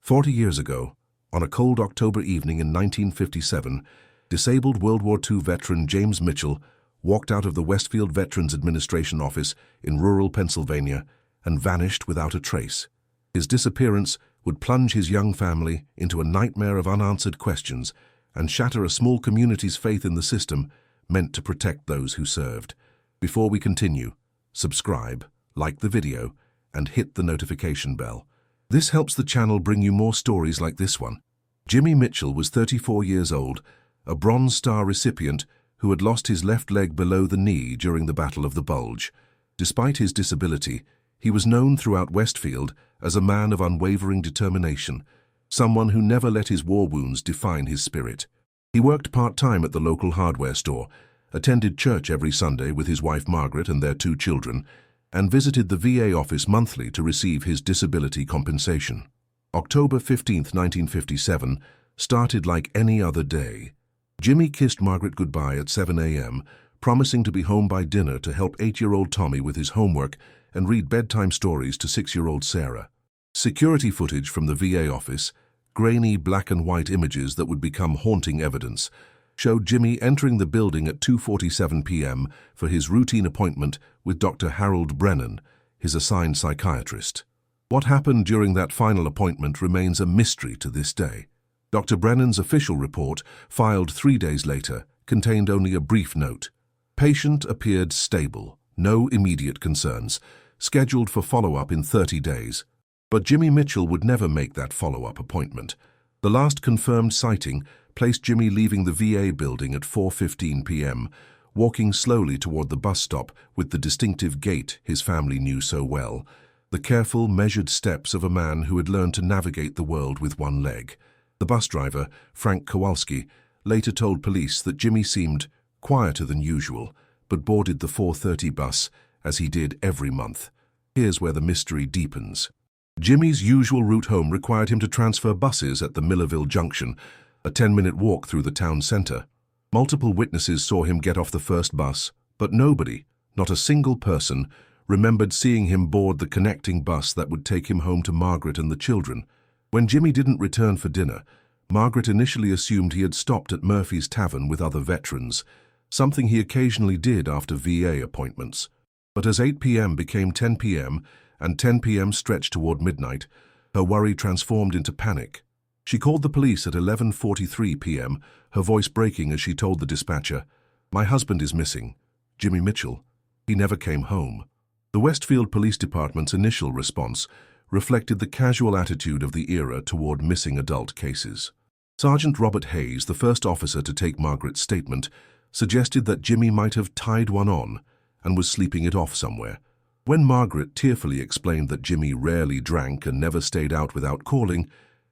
40 years ago, on a cold October evening in 1957, disabled World War II veteran James Mitchell walked out of the Westfield Veterans Administration office in rural Pennsylvania and vanished without a trace. His disappearance would plunge his young family into a nightmare of unanswered questions and shatter a small community's faith in the system meant to protect those who served. Before we continue, subscribe, like the video, and hit the notification bell. This helps the channel bring you more stories like this one. Jimmy Mitchell was 34 years old, a Bronze Star recipient who had lost his left leg below the knee during the Battle of the Bulge. Despite his disability, he was known throughout Westfield as a man of unwavering determination, someone who never let his war wounds define his spirit. He worked part-time at the local hardware store, attended church every Sunday with his wife Margaret and their 2 children, and visited the VA office monthly to receive his disability compensation. October 15, 1957, started like any other day. Jimmy kissed Margaret goodbye at 7 a.m., promising to be home by dinner to help 8-year-old Tommy with his homework and read bedtime stories to 6-year-old Sarah. Security footage from the VA office, grainy black and white images that would become haunting evidence, showed Jimmy entering the building at 2:47 p.m. for his routine appointment with Dr. Harold Brennan, his assigned psychiatrist. What happened during that final appointment remains a mystery to this day. Dr. Brennan's official report, filed 3 days later, contained only a brief note. Patient appeared stable, no immediate concerns, scheduled for follow-up in 30 days. But Jimmy Mitchell would never make that follow-up appointment. The last confirmed sighting placed Jimmy leaving the VA building at 4:15 p.m., walking slowly toward the bus stop with the distinctive gait his family knew so well, the careful, measured steps of a man who had learned to navigate the world with one leg. The bus driver, Frank Kowalski, later told police that Jimmy seemed quieter than usual, but boarded the 4:30 bus, as he did every month. Here's where the mystery deepens. Jimmy's usual route home required him to transfer buses at the Millerville Junction, a 10-minute walk through the town center. Multiple witnesses saw him get off the first bus, but nobody, not a single person, remembered seeing him board the connecting bus that would take him home to Margaret and the children. When Jimmy didn't return for dinner, Margaret initially assumed he had stopped at Murphy's Tavern with other veterans, something he occasionally did after VA appointments. But as 8 p.m. became 10 p.m. and 10 p.m. stretched toward midnight, her worry transformed into panic. She called the police at 11:43 p.m., her voice breaking as she told the dispatcher, "My husband is missing. Jimmy Mitchell. He never came home." The Westfield Police Department's initial response reflected the casual attitude of the era toward missing adult cases. Sergeant Robert Hayes, the first officer to take Margaret's statement, suggested that Jimmy might have tied one on and was sleeping it off somewhere. When Margaret tearfully explained that Jimmy rarely drank and never stayed out without calling,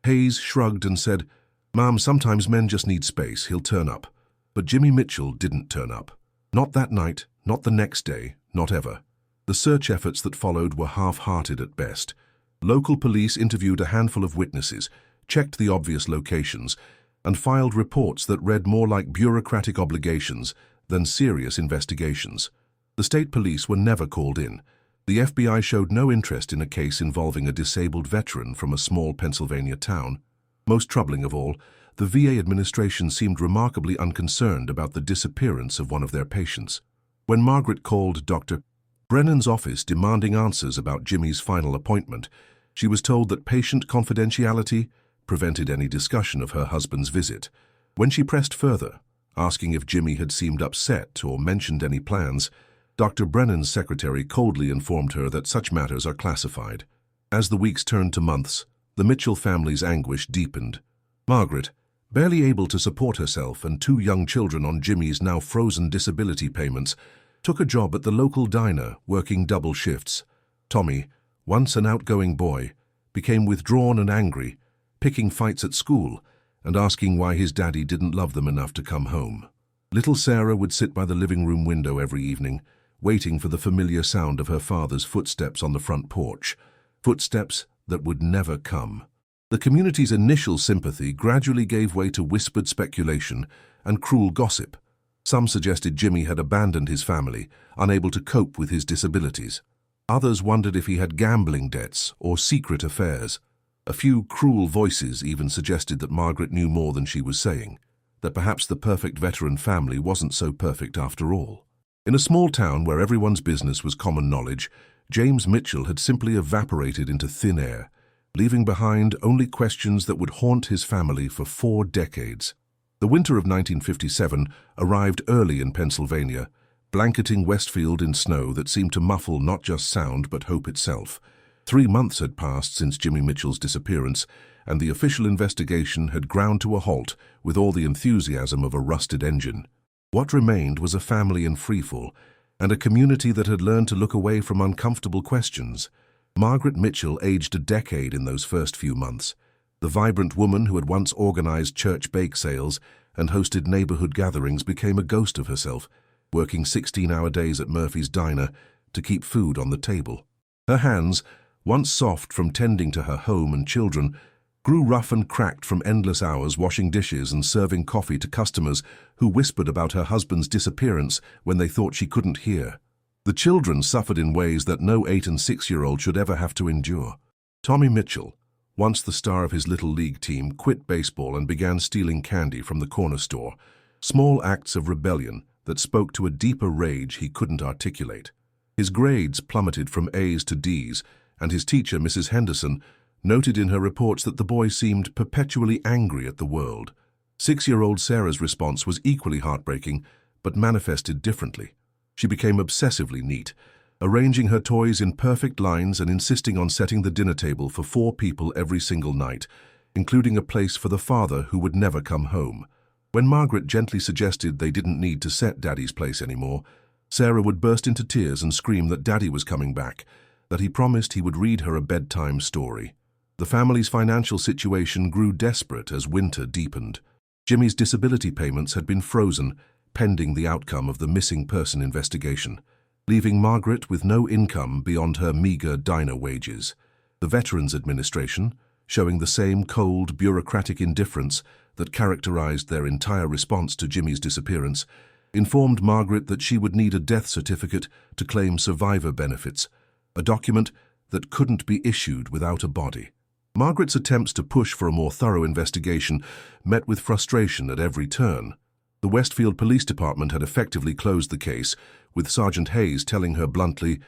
Hayes shrugged and said, "Ma'am, sometimes men just need space, he'll turn up." But Jimmy Mitchell didn't turn up. Not that night, not the next day, not ever. The search efforts that followed were half-hearted at best. Local police interviewed a handful of witnesses, checked the obvious locations, and filed reports that read more like bureaucratic obligations than serious investigations. The state police were never called in. The FBI showed no interest in a case involving a disabled veteran from a small Pennsylvania town. Most troubling of all, the VA administration seemed remarkably unconcerned about the disappearance of one of their patients. When Margaret called Dr. Brennan's office demanding answers about Jimmy's final appointment, she was told that patient confidentiality prevented any discussion of her husband's visit. When she pressed further, asking if Jimmy had seemed upset or mentioned any plans, Dr. Brennan's secretary coldly informed her that such matters are classified. As the weeks turned to months, the Mitchell family's anguish deepened. Margaret, barely able to support herself and 2 young children on Jimmy's now frozen disability payments, took a job at the local diner, working double shifts. Tommy, once an outgoing boy, became withdrawn and angry, picking fights at school and asking why his daddy didn't love them enough to come home. Little Sarah would sit by the living room window every evening, waiting for the familiar sound of her father's footsteps on the front porch, footsteps that would never come. The community's initial sympathy gradually gave way to whispered speculation and cruel gossip. Some suggested Jimmy had abandoned his family, unable to cope with his disabilities. Others wondered if he had gambling debts or secret affairs. A few cruel voices even suggested that Margaret knew more than she was saying, that perhaps the perfect veteran family wasn't so perfect after all. In a small town where everyone's business was common knowledge, James Mitchell had simply evaporated into thin air, leaving behind only questions that would haunt his family for 4 decades. The winter of 1957 arrived early in Pennsylvania, blanketing Westfield in snow that seemed to muffle not just sound but hope itself. 3 months had passed since Jimmy Mitchell's disappearance, and the official investigation had ground to a halt with all the enthusiasm of a rusted engine. What remained was a family in freefall, and a community that had learned to look away from uncomfortable questions. Margaret Mitchell aged a decade in those first few months. The vibrant woman who had once organized church bake sales and hosted neighborhood gatherings became a ghost of herself, working 16-hour days at Murphy's Diner to keep food on the table. Her hands, once soft from tending to her home and children, grew rough and cracked from endless hours washing dishes and serving coffee to customers who whispered about her husband's disappearance when they thought she couldn't hear. The children suffered in ways that no 8- and 6-year-old should ever have to endure. Tommy Mitchell, once the star of his little league team, quit baseball and began stealing candy from the corner store, small acts of rebellion that spoke to a deeper rage he couldn't articulate. His grades plummeted from A's to D's, and his teacher, Mrs. Henderson, noted in her reports that the boy seemed perpetually angry at the world. 6-year-old Sarah's response was equally heartbreaking, but manifested differently. She became obsessively neat, arranging her toys in perfect lines and insisting on setting the dinner table for 4 people every single night, including a place for the father who would never come home. When Margaret gently suggested they didn't need to set Daddy's place anymore, Sarah would burst into tears and scream that Daddy was coming back, that he promised he would read her a bedtime story. The family's financial situation grew desperate as winter deepened. Jimmy's disability payments had been frozen, pending the outcome of the missing person investigation, leaving Margaret with no income beyond her meager diner wages. The Veterans Administration, showing the same cold, bureaucratic indifference that characterized their entire response to Jimmy's disappearance, informed Margaret that she would need a death certificate to claim survivor benefits, a document that couldn't be issued without a body. Margaret's attempts to push for a more thorough investigation met with frustration at every turn. The Westfield Police Department had effectively closed the case, with Sergeant Hayes telling her bluntly,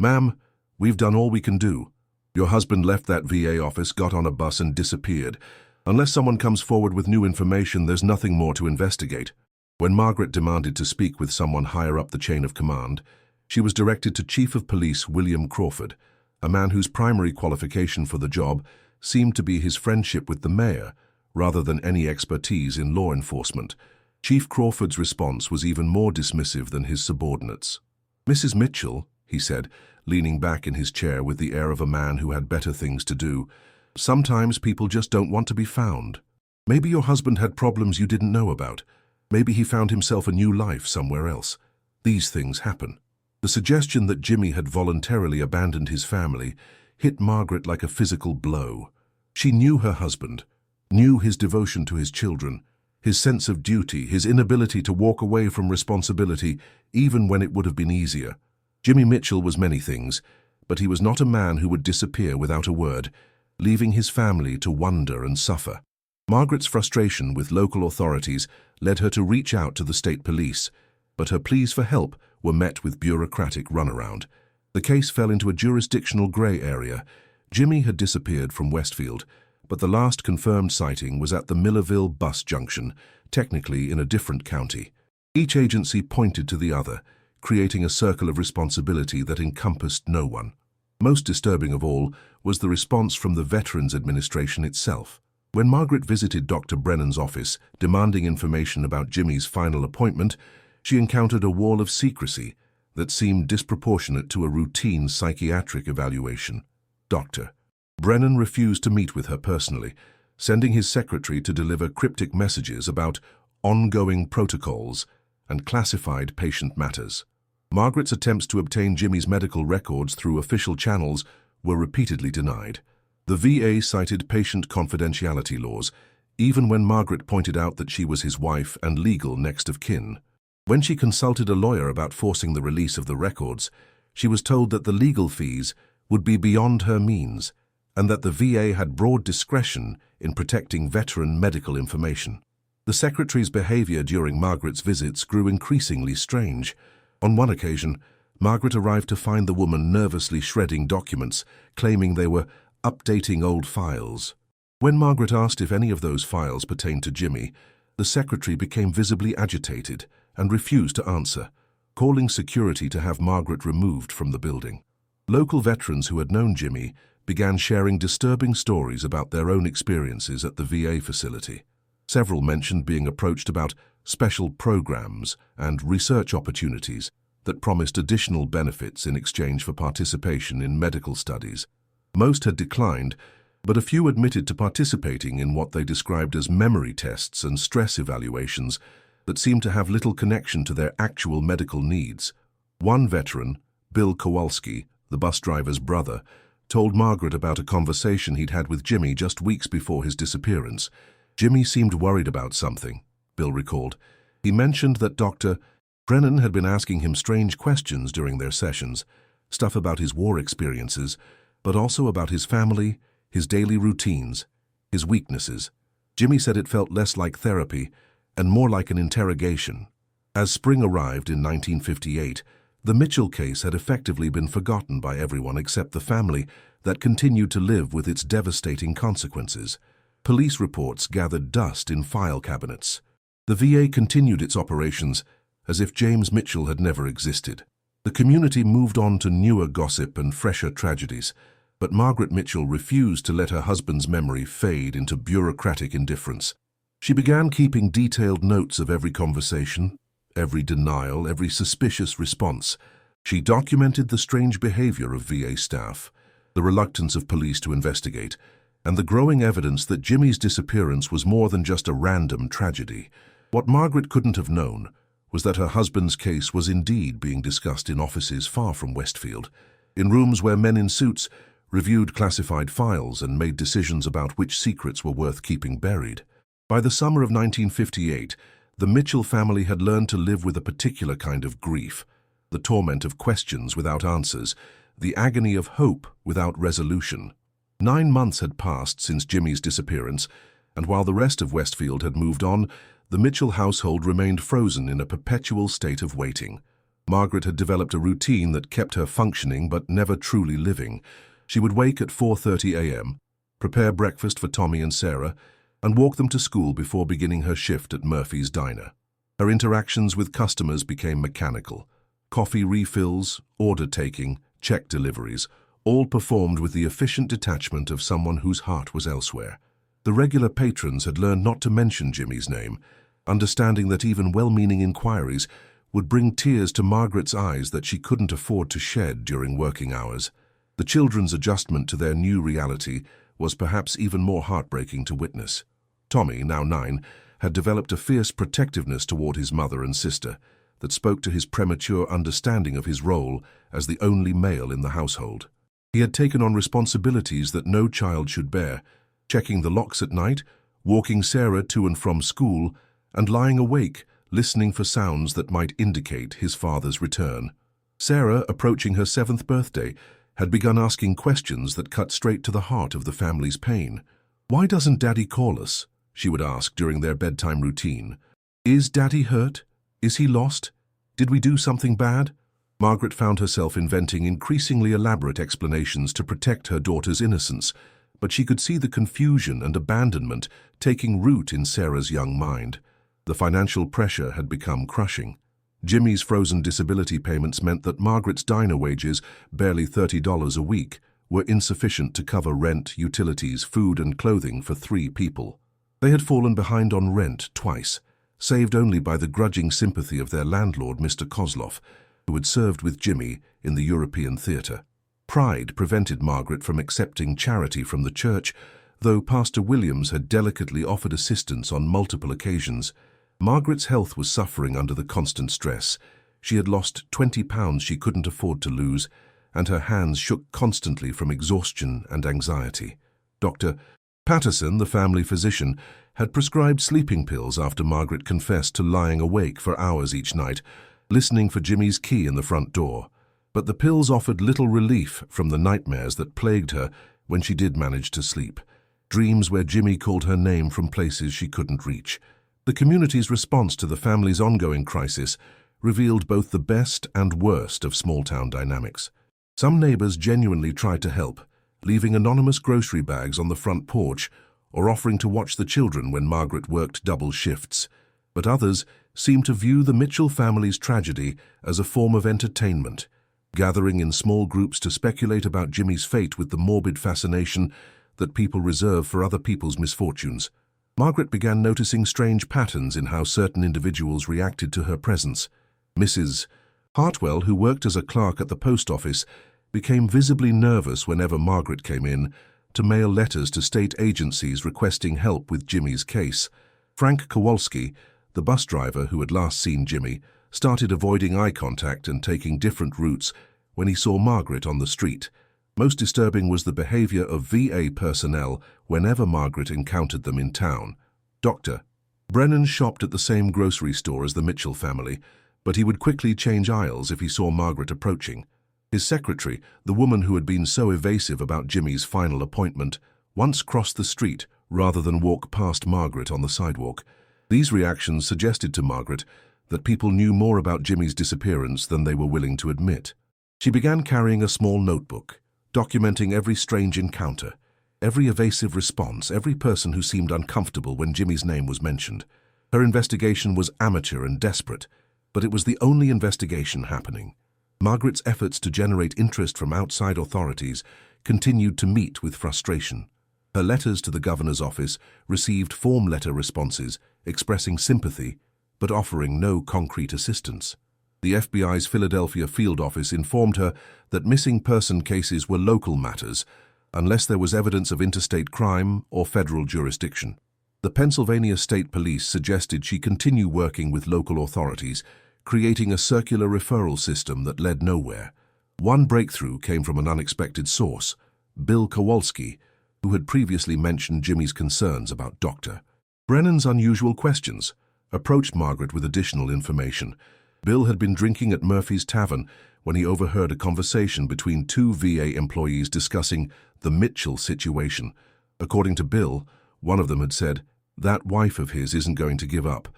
"Ma'am, we've done all we can do. Your husband left that VA office, got on a bus and disappeared. Unless someone comes forward with new information, there's nothing more to investigate." When Margaret demanded to speak with someone higher up the chain of command, she was directed to Chief of Police William Crawford, a man whose primary qualification for the job seemed to be his friendship with the mayor, rather than any expertise in law enforcement. Chief Crawford's response was even more dismissive than his subordinates. "Mrs. Mitchell," he said, leaning back in his chair with the air of a man who had better things to do, "sometimes people just don't want to be found. Maybe your husband had problems you didn't know about. Maybe he found himself a new life somewhere else. These things happen." The suggestion that Jimmy had voluntarily abandoned his family hit Margaret like a physical blow. She knew her husband, knew his devotion to his children, his sense of duty, his inability to walk away from responsibility even when it would have been easier. Jimmy Mitchell was many things, but he was not a man who would disappear without a word, leaving his family to wonder and suffer. Margaret's frustration with local authorities led her to reach out to the state police, but her pleas for help were met with bureaucratic runaround. The case fell into a jurisdictional gray area. Jimmy had disappeared from Westfield, but the last confirmed sighting was at the Millerville bus junction, technically in a different county. Each agency pointed to the other, creating a circle of responsibility that encompassed no one. Most disturbing of all was the response from the Veterans Administration itself. When Margaret visited Dr. Brennan's office, demanding information about Jimmy's final appointment, she encountered a wall of secrecy that seemed disproportionate to a routine psychiatric evaluation. Dr. Brennan refused to meet with her personally, sending his secretary to deliver cryptic messages about ongoing protocols and classified patient matters. Margaret's attempts to obtain Jimmy's medical records through official channels were repeatedly denied. The VA cited patient confidentiality laws, even when Margaret pointed out that she was his wife and legal next of kin. When she consulted a lawyer about forcing the release of the records, she was told that the legal fees would be beyond her means, and that the VA had broad discretion in protecting veteran medical information. The secretary's behavior during Margaret's visits grew increasingly strange. On one occasion, Margaret arrived to find the woman nervously shredding documents, claiming they were updating old files. When Margaret asked if any of those files pertained to Jimmy, the secretary became visibly agitated and refused to answer, calling security to have Margaret removed from the building. Local veterans who had known Jimmy began sharing disturbing stories about their own experiences at the VA facility. Several mentioned being approached about special programs and research opportunities that promised additional benefits in exchange for participation in medical studies. Most had declined, but a few admitted to participating in what they described as memory tests and stress evaluations that seemed to have little connection to their actual medical needs. One veteran, Bill Kowalski, the bus driver's brother, told Margaret about a conversation he'd had with Jimmy just weeks before his disappearance. Jimmy seemed worried about something, Bill recalled. He mentioned that Dr. Brennan had been asking him strange questions during their sessions, stuff about his war experiences, but also about his family, his daily routines, his weaknesses. Jimmy said it felt less like therapy and more like an interrogation. As spring arrived in 1958, the Mitchell case had effectively been forgotten by everyone except the family that continued to live with its devastating consequences. Police reports gathered dust in file cabinets. The VA continued its operations as if James Mitchell had never existed. The community moved on to newer gossip and fresher tragedies, but Margaret Mitchell refused to let her husband's memory fade into bureaucratic indifference. She began keeping detailed notes of every conversation, every denial, every suspicious response. She documented the strange behavior of VA staff, the reluctance of police to investigate, and the growing evidence that Jimmy's disappearance was more than just a random tragedy. What Margaret couldn't have known was that her husband's case was indeed being discussed in offices far from Westfield, in rooms where men in suits reviewed classified files and made decisions about which secrets were worth keeping buried. By the summer of 1958, the Mitchell family had learned to live with a particular kind of grief, the torment of questions without answers, the agony of hope without resolution. 9 months had passed since Jimmy's disappearance, and while the rest of Westfield had moved on, the Mitchell household remained frozen in a perpetual state of waiting. Margaret had developed a routine that kept her functioning but never truly living. She would wake at 4:30 a.m., prepare breakfast for Tommy and Sarah, and walk them to school before beginning her shift at Murphy's Diner. Her interactions with customers became mechanical. Coffee refills, order taking, check deliveries, all performed with the efficient detachment of someone whose heart was elsewhere. The regular patrons had learned not to mention Jimmy's name, understanding that even well-meaning inquiries would bring tears to Margaret's eyes that she couldn't afford to shed during working hours. The children's adjustment to their new reality was perhaps even more heartbreaking to witness. Tommy, now 9, had developed a fierce protectiveness toward his mother and sister that spoke to his premature understanding of his role as the only male in the household. He had taken on responsibilities that no child should bear, checking the locks at night, walking Sarah to and from school, and lying awake, listening for sounds that might indicate his father's return. Sarah, approaching her 7th birthday, had begun asking questions that cut straight to the heart of the family's pain. "Why doesn't Daddy call us?" she would ask during their bedtime routine. "Is Daddy hurt? Is he lost? Did we do something bad?" Margaret found herself inventing increasingly elaborate explanations to protect her daughter's innocence, but she could see the confusion and abandonment taking root in Sarah's young mind. The financial pressure had become crushing. Jimmy's frozen disability payments meant that Margaret's diner wages, barely $30 a week, were insufficient to cover rent, utilities, food and clothing for 3 people. They had fallen behind on rent twice, saved only by the grudging sympathy of their landlord, Mr. Kozloff, who had served with Jimmy in the European theatre. Pride prevented Margaret from accepting charity from the church, though Pastor Williams had delicately offered assistance on multiple occasions. Margaret's health was suffering under the constant stress. She had lost 20 pounds she couldn't afford to lose, and her hands shook constantly from exhaustion and anxiety. Dr. Patterson, the family physician, had prescribed sleeping pills after Margaret confessed to lying awake for hours each night, listening for Jimmy's key in the front door. But the pills offered little relief from the nightmares that plagued her when she did manage to sleep. Dreams where Jimmy called her name from places she couldn't reach. The community's response to the family's ongoing crisis revealed both the best and worst of small-town dynamics. Some neighbors genuinely tried to help, leaving anonymous grocery bags on the front porch or offering to watch the children when Margaret worked double shifts. But others seemed to view the Mitchell family's tragedy as a form of entertainment, gathering in small groups to speculate about Jimmy's fate with the morbid fascination that people reserve for other people's misfortunes. Margaret began noticing strange patterns in how certain individuals reacted to her presence. Mrs. Hartwell, who worked as a clerk at the post office, became visibly nervous whenever Margaret came in to mail letters to state agencies requesting help with Jimmy's case. Frank Kowalski, the bus driver who had last seen Jimmy, started avoiding eye contact and taking different routes when he saw Margaret on the street. Most disturbing was the behavior of VA personnel whenever Margaret encountered them in town. Dr. Brennan shopped at the same grocery store as the Mitchell family, but he would quickly change aisles if he saw Margaret approaching. His secretary, the woman who had been so evasive about Jimmy's final appointment, once crossed the street rather than walk past Margaret on the sidewalk. These reactions suggested to Margaret that people knew more about Jimmy's disappearance than they were willing to admit. She began carrying a small notebook, documenting every strange encounter, every evasive response, every person who seemed uncomfortable when Jimmy's name was mentioned. Her investigation was amateur and desperate, but it was the only investigation happening. Margaret's efforts to generate interest from outside authorities continued to meet with frustration. Her letters to the governor's office received form letter responses expressing sympathy, but offering no concrete assistance. The FBI's Philadelphia field office informed her that missing person cases were local matters, unless there was evidence of interstate crime or federal jurisdiction. The Pennsylvania State Police suggested she continue working with local authorities, creating a circular referral system that led nowhere. One breakthrough came from an unexpected source, Bill Kowalski, who had previously mentioned Jimmy's concerns about Dr. Brennan's unusual questions, approached Margaret with additional information. Bill had been drinking at Murphy's Tavern when he overheard a conversation between two VA employees discussing the Mitchell situation. According to Bill, one of them had said, "That wife of his isn't going to give up.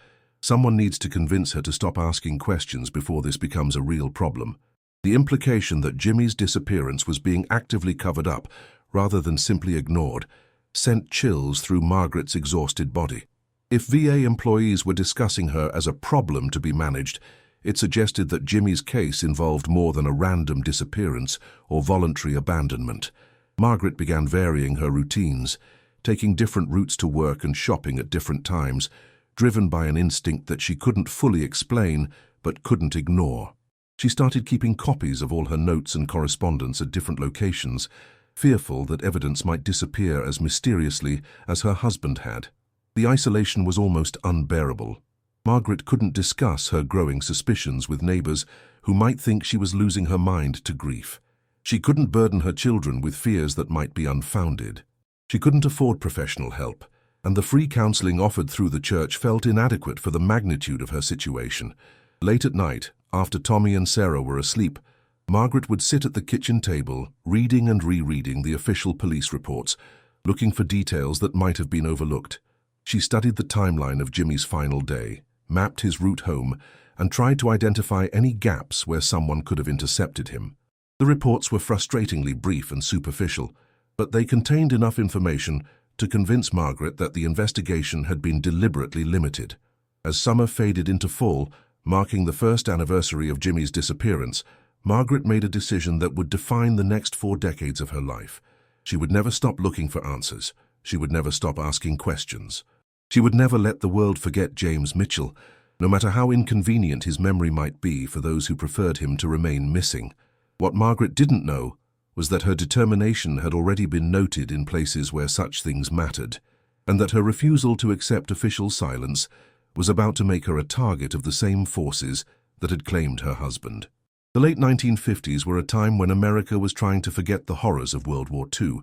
Someone needs to convince her to stop asking questions before this becomes a real problem." The implication that Jimmy's disappearance was being actively covered up rather than simply ignored sent chills through Margaret's exhausted body. If VA employees were discussing her as a problem to be managed, it suggested that Jimmy's case involved more than a random disappearance or voluntary abandonment. Margaret began varying her routines, taking different routes to work and shopping at different times, driven by an instinct that she couldn't fully explain but couldn't ignore. She started keeping copies of all her notes and correspondence at different locations, fearful that evidence might disappear as mysteriously as her husband had. The isolation was almost unbearable. Margaret couldn't discuss her growing suspicions with neighbors who might think she was losing her mind to grief. She couldn't burden her children with fears that might be unfounded. She couldn't afford professional help, and the free counseling offered through the church felt inadequate for the magnitude of her situation. Late at night, after Tommy and Sarah were asleep, Margaret would sit at the kitchen table, reading and rereading the official police reports, looking for details that might have been overlooked. She studied the timeline of Jimmy's final day, mapped his route home, and tried to identify any gaps where someone could have intercepted him. The reports were frustratingly brief and superficial, but they contained enough information to convince Margaret that the investigation had been deliberately limited. As summer faded into fall, marking the first anniversary of Jimmy's disappearance, Margaret made a decision that would define the next 4 decades of her life. She would never stop looking for answers. She would never stop asking questions. She would never let the world forget James Mitchell, no matter how inconvenient his memory might be for those who preferred him to remain missing. What Margaret didn't know was that her determination had already been noted in places where such things mattered, and that her refusal to accept official silence was about to make her a target of the same forces that had claimed her husband. The late 1950s were a time when America was trying to forget the horrors of World War II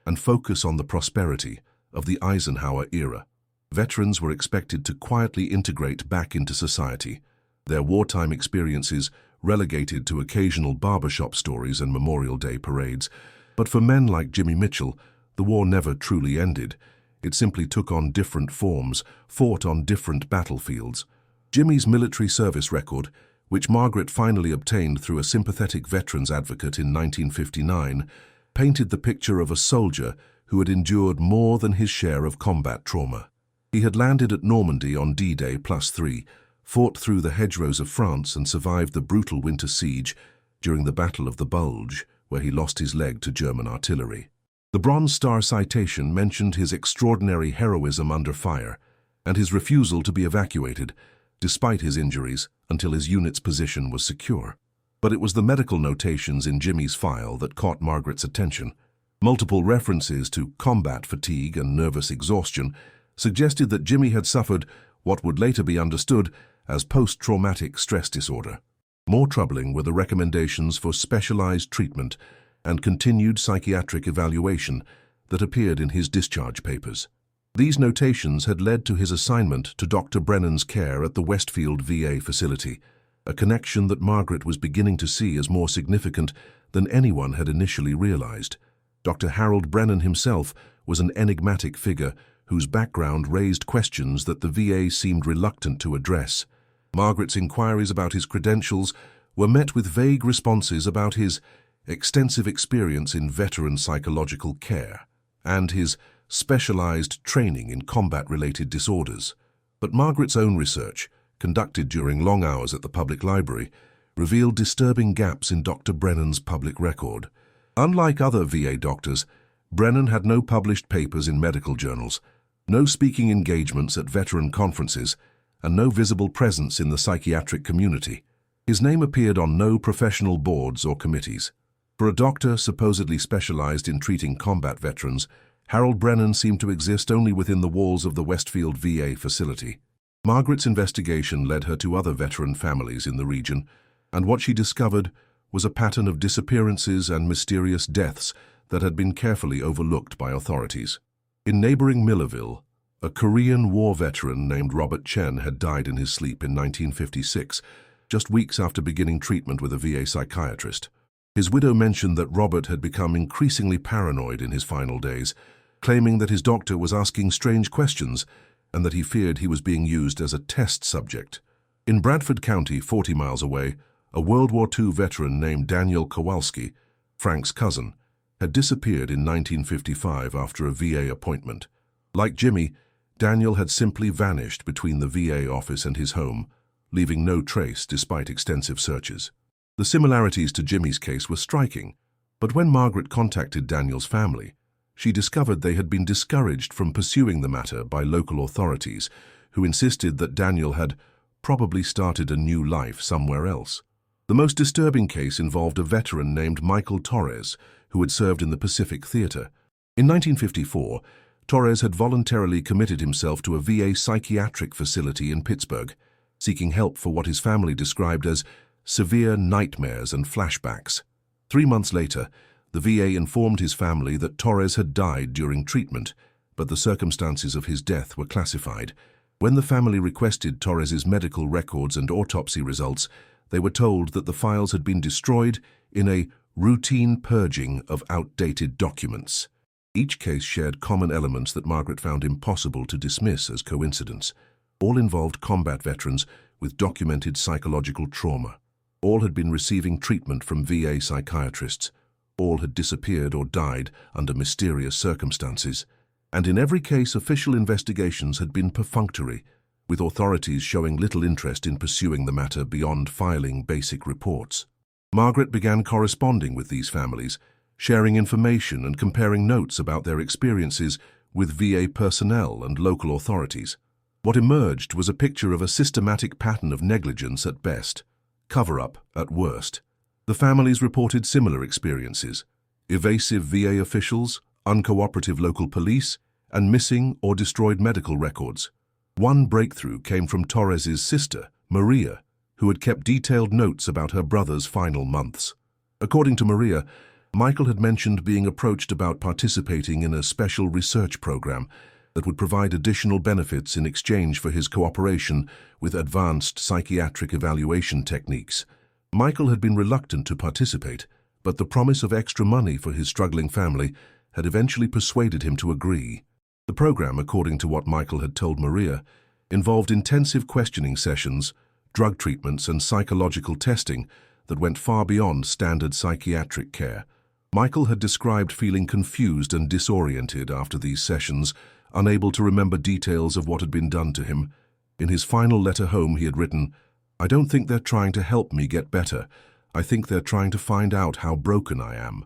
and focus on the prosperity of the Eisenhower era. Veterans were expected to quietly integrate back into society, their wartime experiences relegated to occasional barbershop stories and Memorial Day parades. But for men like Jimmy Mitchell, the war never truly ended. It simply took on different forms, fought on different battlefields. Jimmy's military service record, which Margaret finally obtained through a sympathetic veterans advocate in 1959, painted the picture of a soldier who had endured more than his share of combat trauma. He had landed at Normandy on D-Day +3, fought through the hedgerows of France and survived the brutal winter siege during the Battle of the Bulge, where he lost his leg to German artillery. The Bronze Star citation mentioned his extraordinary heroism under fire and his refusal to be evacuated, despite his injuries, until his unit's position was secure. But it was the medical notations in Jimmy's file that caught Margaret's attention. Multiple references to combat fatigue and nervous exhaustion suggested that Jimmy had suffered what would later be understood as post-traumatic stress disorder. More troubling were the recommendations for specialized treatment and continued psychiatric evaluation that appeared in his discharge papers. These notations had led to his assignment to Dr. Brennan's care at the Westfield VA facility, a connection that Margaret was beginning to see as more significant than anyone had initially realized. Dr. Harold Brennan himself was an enigmatic figure whose background raised questions that the VA seemed reluctant to address. Margaret's inquiries about his credentials were met with vague responses about his extensive experience in veteran psychological care and his specialized training in combat-related disorders. But Margaret's own research, conducted during long hours at the public library, revealed disturbing gaps in Dr. Brennan's public record. Unlike other VA doctors, Brennan had no published papers in medical journals, no speaking engagements at veteran conferences, and no visible presence in the psychiatric community. His name appeared on no professional boards or committees. For a doctor supposedly specialized in treating combat veterans, Harold Brennan seemed to exist only within the walls of the Westfield VA facility. Margaret's investigation led her to other veteran families in the region, and what she discovered was a pattern of disappearances and mysterious deaths that had been carefully overlooked by authorities. In neighboring Millerville, a Korean War veteran named Robert Chen had died in his sleep in 1956, just weeks after beginning treatment with a VA psychiatrist. His widow mentioned that Robert had become increasingly paranoid in his final days, claiming that his doctor was asking strange questions and that he feared he was being used as a test subject. In Bradford County, 40 miles away, a World War II veteran named Daniel Kowalski, Frank's cousin, had disappeared in 1955 after a VA appointment. Like Jimmy, Daniel had simply vanished between the VA office and his home, leaving no trace despite extensive searches. The similarities to Jimmy's case were striking, but when Margaret contacted Daniel's family, she discovered they had been discouraged from pursuing the matter by local authorities, who insisted that Daniel had probably started a new life somewhere else. The most disturbing case involved a veteran named Michael Torres, who had served in the Pacific Theater. In 1954, Torres had voluntarily committed himself to a VA psychiatric facility in Pittsburgh, seeking help for what his family described as severe nightmares and flashbacks. 3 months later, the VA informed his family that Torres had died during treatment, but the circumstances of his death were classified. When the family requested Torres's medical records and autopsy results, they were told that the files had been destroyed in a routine purging of outdated documents. Each case shared common elements that Margaret found impossible to dismiss as coincidence. All involved combat veterans with documented psychological trauma. All had been receiving treatment from VA psychiatrists. All had disappeared or died under mysterious circumstances. And in every case, official investigations had been perfunctory, with authorities showing little interest in pursuing the matter beyond filing basic reports. Margaret began corresponding with these families, sharing information and comparing notes about their experiences with VA personnel and local authorities. What emerged was a picture of a systematic pattern of negligence at best, cover-up at worst. The families reported similar experiences: evasive VA officials, uncooperative local police, and missing or destroyed medical records. One breakthrough came from Torres's sister, Maria, who had kept detailed notes about her brother's final months. According to Maria, Michael had mentioned being approached about participating in a special research program that would provide additional benefits in exchange for his cooperation with advanced psychiatric evaluation techniques. Michael had been reluctant to participate, but the promise of extra money for his struggling family had eventually persuaded him to agree. The program, according to what Michael had told Maria, involved intensive questioning sessions, drug treatments, and psychological testing that went far beyond standard psychiatric care. Michael had described feeling confused and disoriented after these sessions, unable to remember details of what had been done to him. In his final letter home, he had written, "I don't think they're trying to help me get better. I think they're trying to find out how broken I am."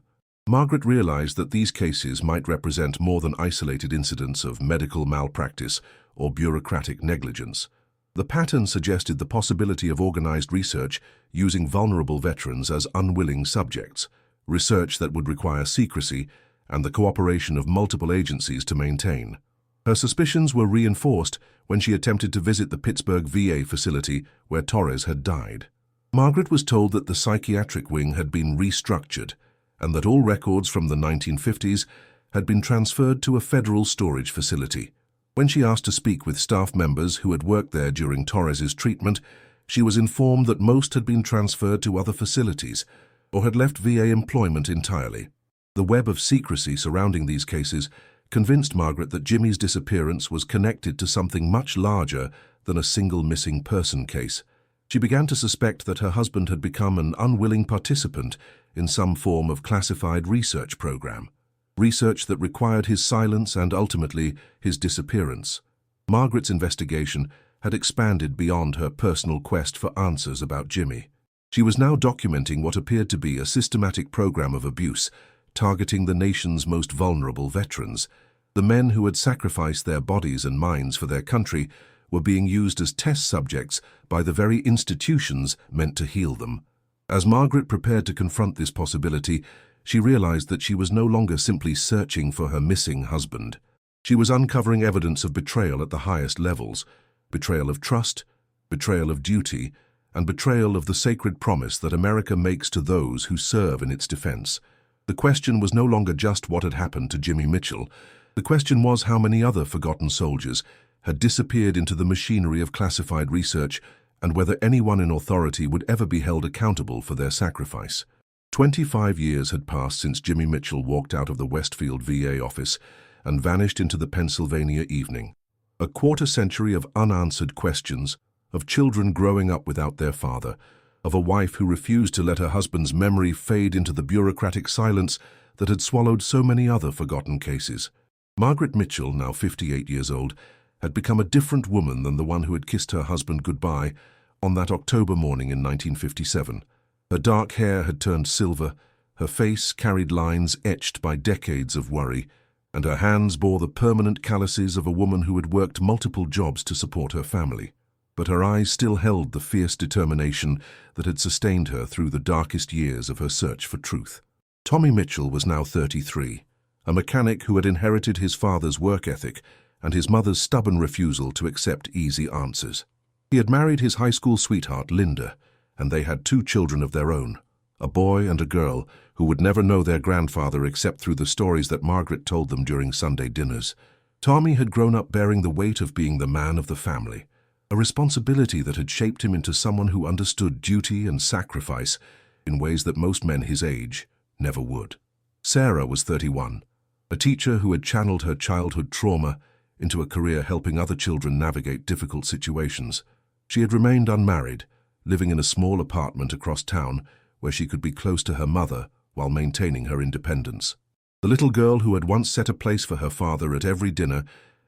Margaret realized that these cases might represent more than isolated incidents of medical malpractice or bureaucratic negligence. The pattern suggested the possibility of organized research using vulnerable veterans as unwilling subjects, research that would require secrecy and the cooperation of multiple agencies to maintain. Her suspicions were reinforced when she attempted to visit the Pittsburgh VA facility where Torres had died. Margaret was told that the psychiatric wing had been restructured and that all records from the 1950s had been transferred to a federal storage facility. When she asked to speak with staff members who had worked there during Torres's treatment, she was informed that most had been transferred to other facilities or had left VA employment entirely. The web of secrecy surrounding these cases convinced Margaret that Jimmy's disappearance was connected to something much larger than a single missing person case. She began to suspect that her husband had become an unwilling participant in some form of classified research program, research that required his silence and ultimately his disappearance. Margaret's investigation had expanded beyond her personal quest for answers about Jimmy. She was now documenting what appeared to be a systematic program of abuse, targeting the nation's most vulnerable veterans. The men who had sacrificed their bodies and minds for their country were being used as test subjects by the very institutions meant to heal them. As Margaret prepared to confront this possibility, she realized that she was no longer simply searching for her missing husband. She was uncovering evidence of betrayal at the highest levels, betrayal of trust, betrayal of duty, and betrayal of the sacred promise that America makes to those who serve in its defense. The question was no longer just what had happened to Jimmy Mitchell. The question was how many other forgotten soldiers had disappeared into the machinery of classified research and whether anyone in authority would ever be held accountable for their sacrifice. 25 years had passed since Jimmy Mitchell walked out of the Westfield VA office and vanished into the Pennsylvania evening. A quarter-century of unanswered questions, of children growing up without their father, of a wife who refused to let her husband's memory fade into the bureaucratic silence that had swallowed so many other forgotten cases. Margaret Mitchell, now 58 years old, had become a different woman than the one who had kissed her husband goodbye on that October morning in 1957. Her dark hair had turned silver, her face carried lines etched by decades of worry, and her hands bore the permanent calluses of a woman who had worked multiple jobs to support her family. But her eyes still held the fierce determination that had sustained her through the darkest years of her search for truth. Tommy Mitchell was now 33, a mechanic who had inherited his father's work ethic and his mother's stubborn refusal to accept easy answers. He had married his high school sweetheart, Linda, and they had 2 children of their own, a boy and a girl who would never know their grandfather except through the stories that Margaret told them during Sunday dinners. Tommy had grown up bearing the weight of being the man of the family, a responsibility that had shaped him into someone who understood duty and sacrifice in ways that most men his age never would. Sarah was 31, a teacher who had channeled her childhood trauma into a career helping other children navigate difficult situations. She had remained unmarried, living in a small apartment across town where she could be close to her mother while maintaining her independence. The little girl who had once set a place for her father at every dinner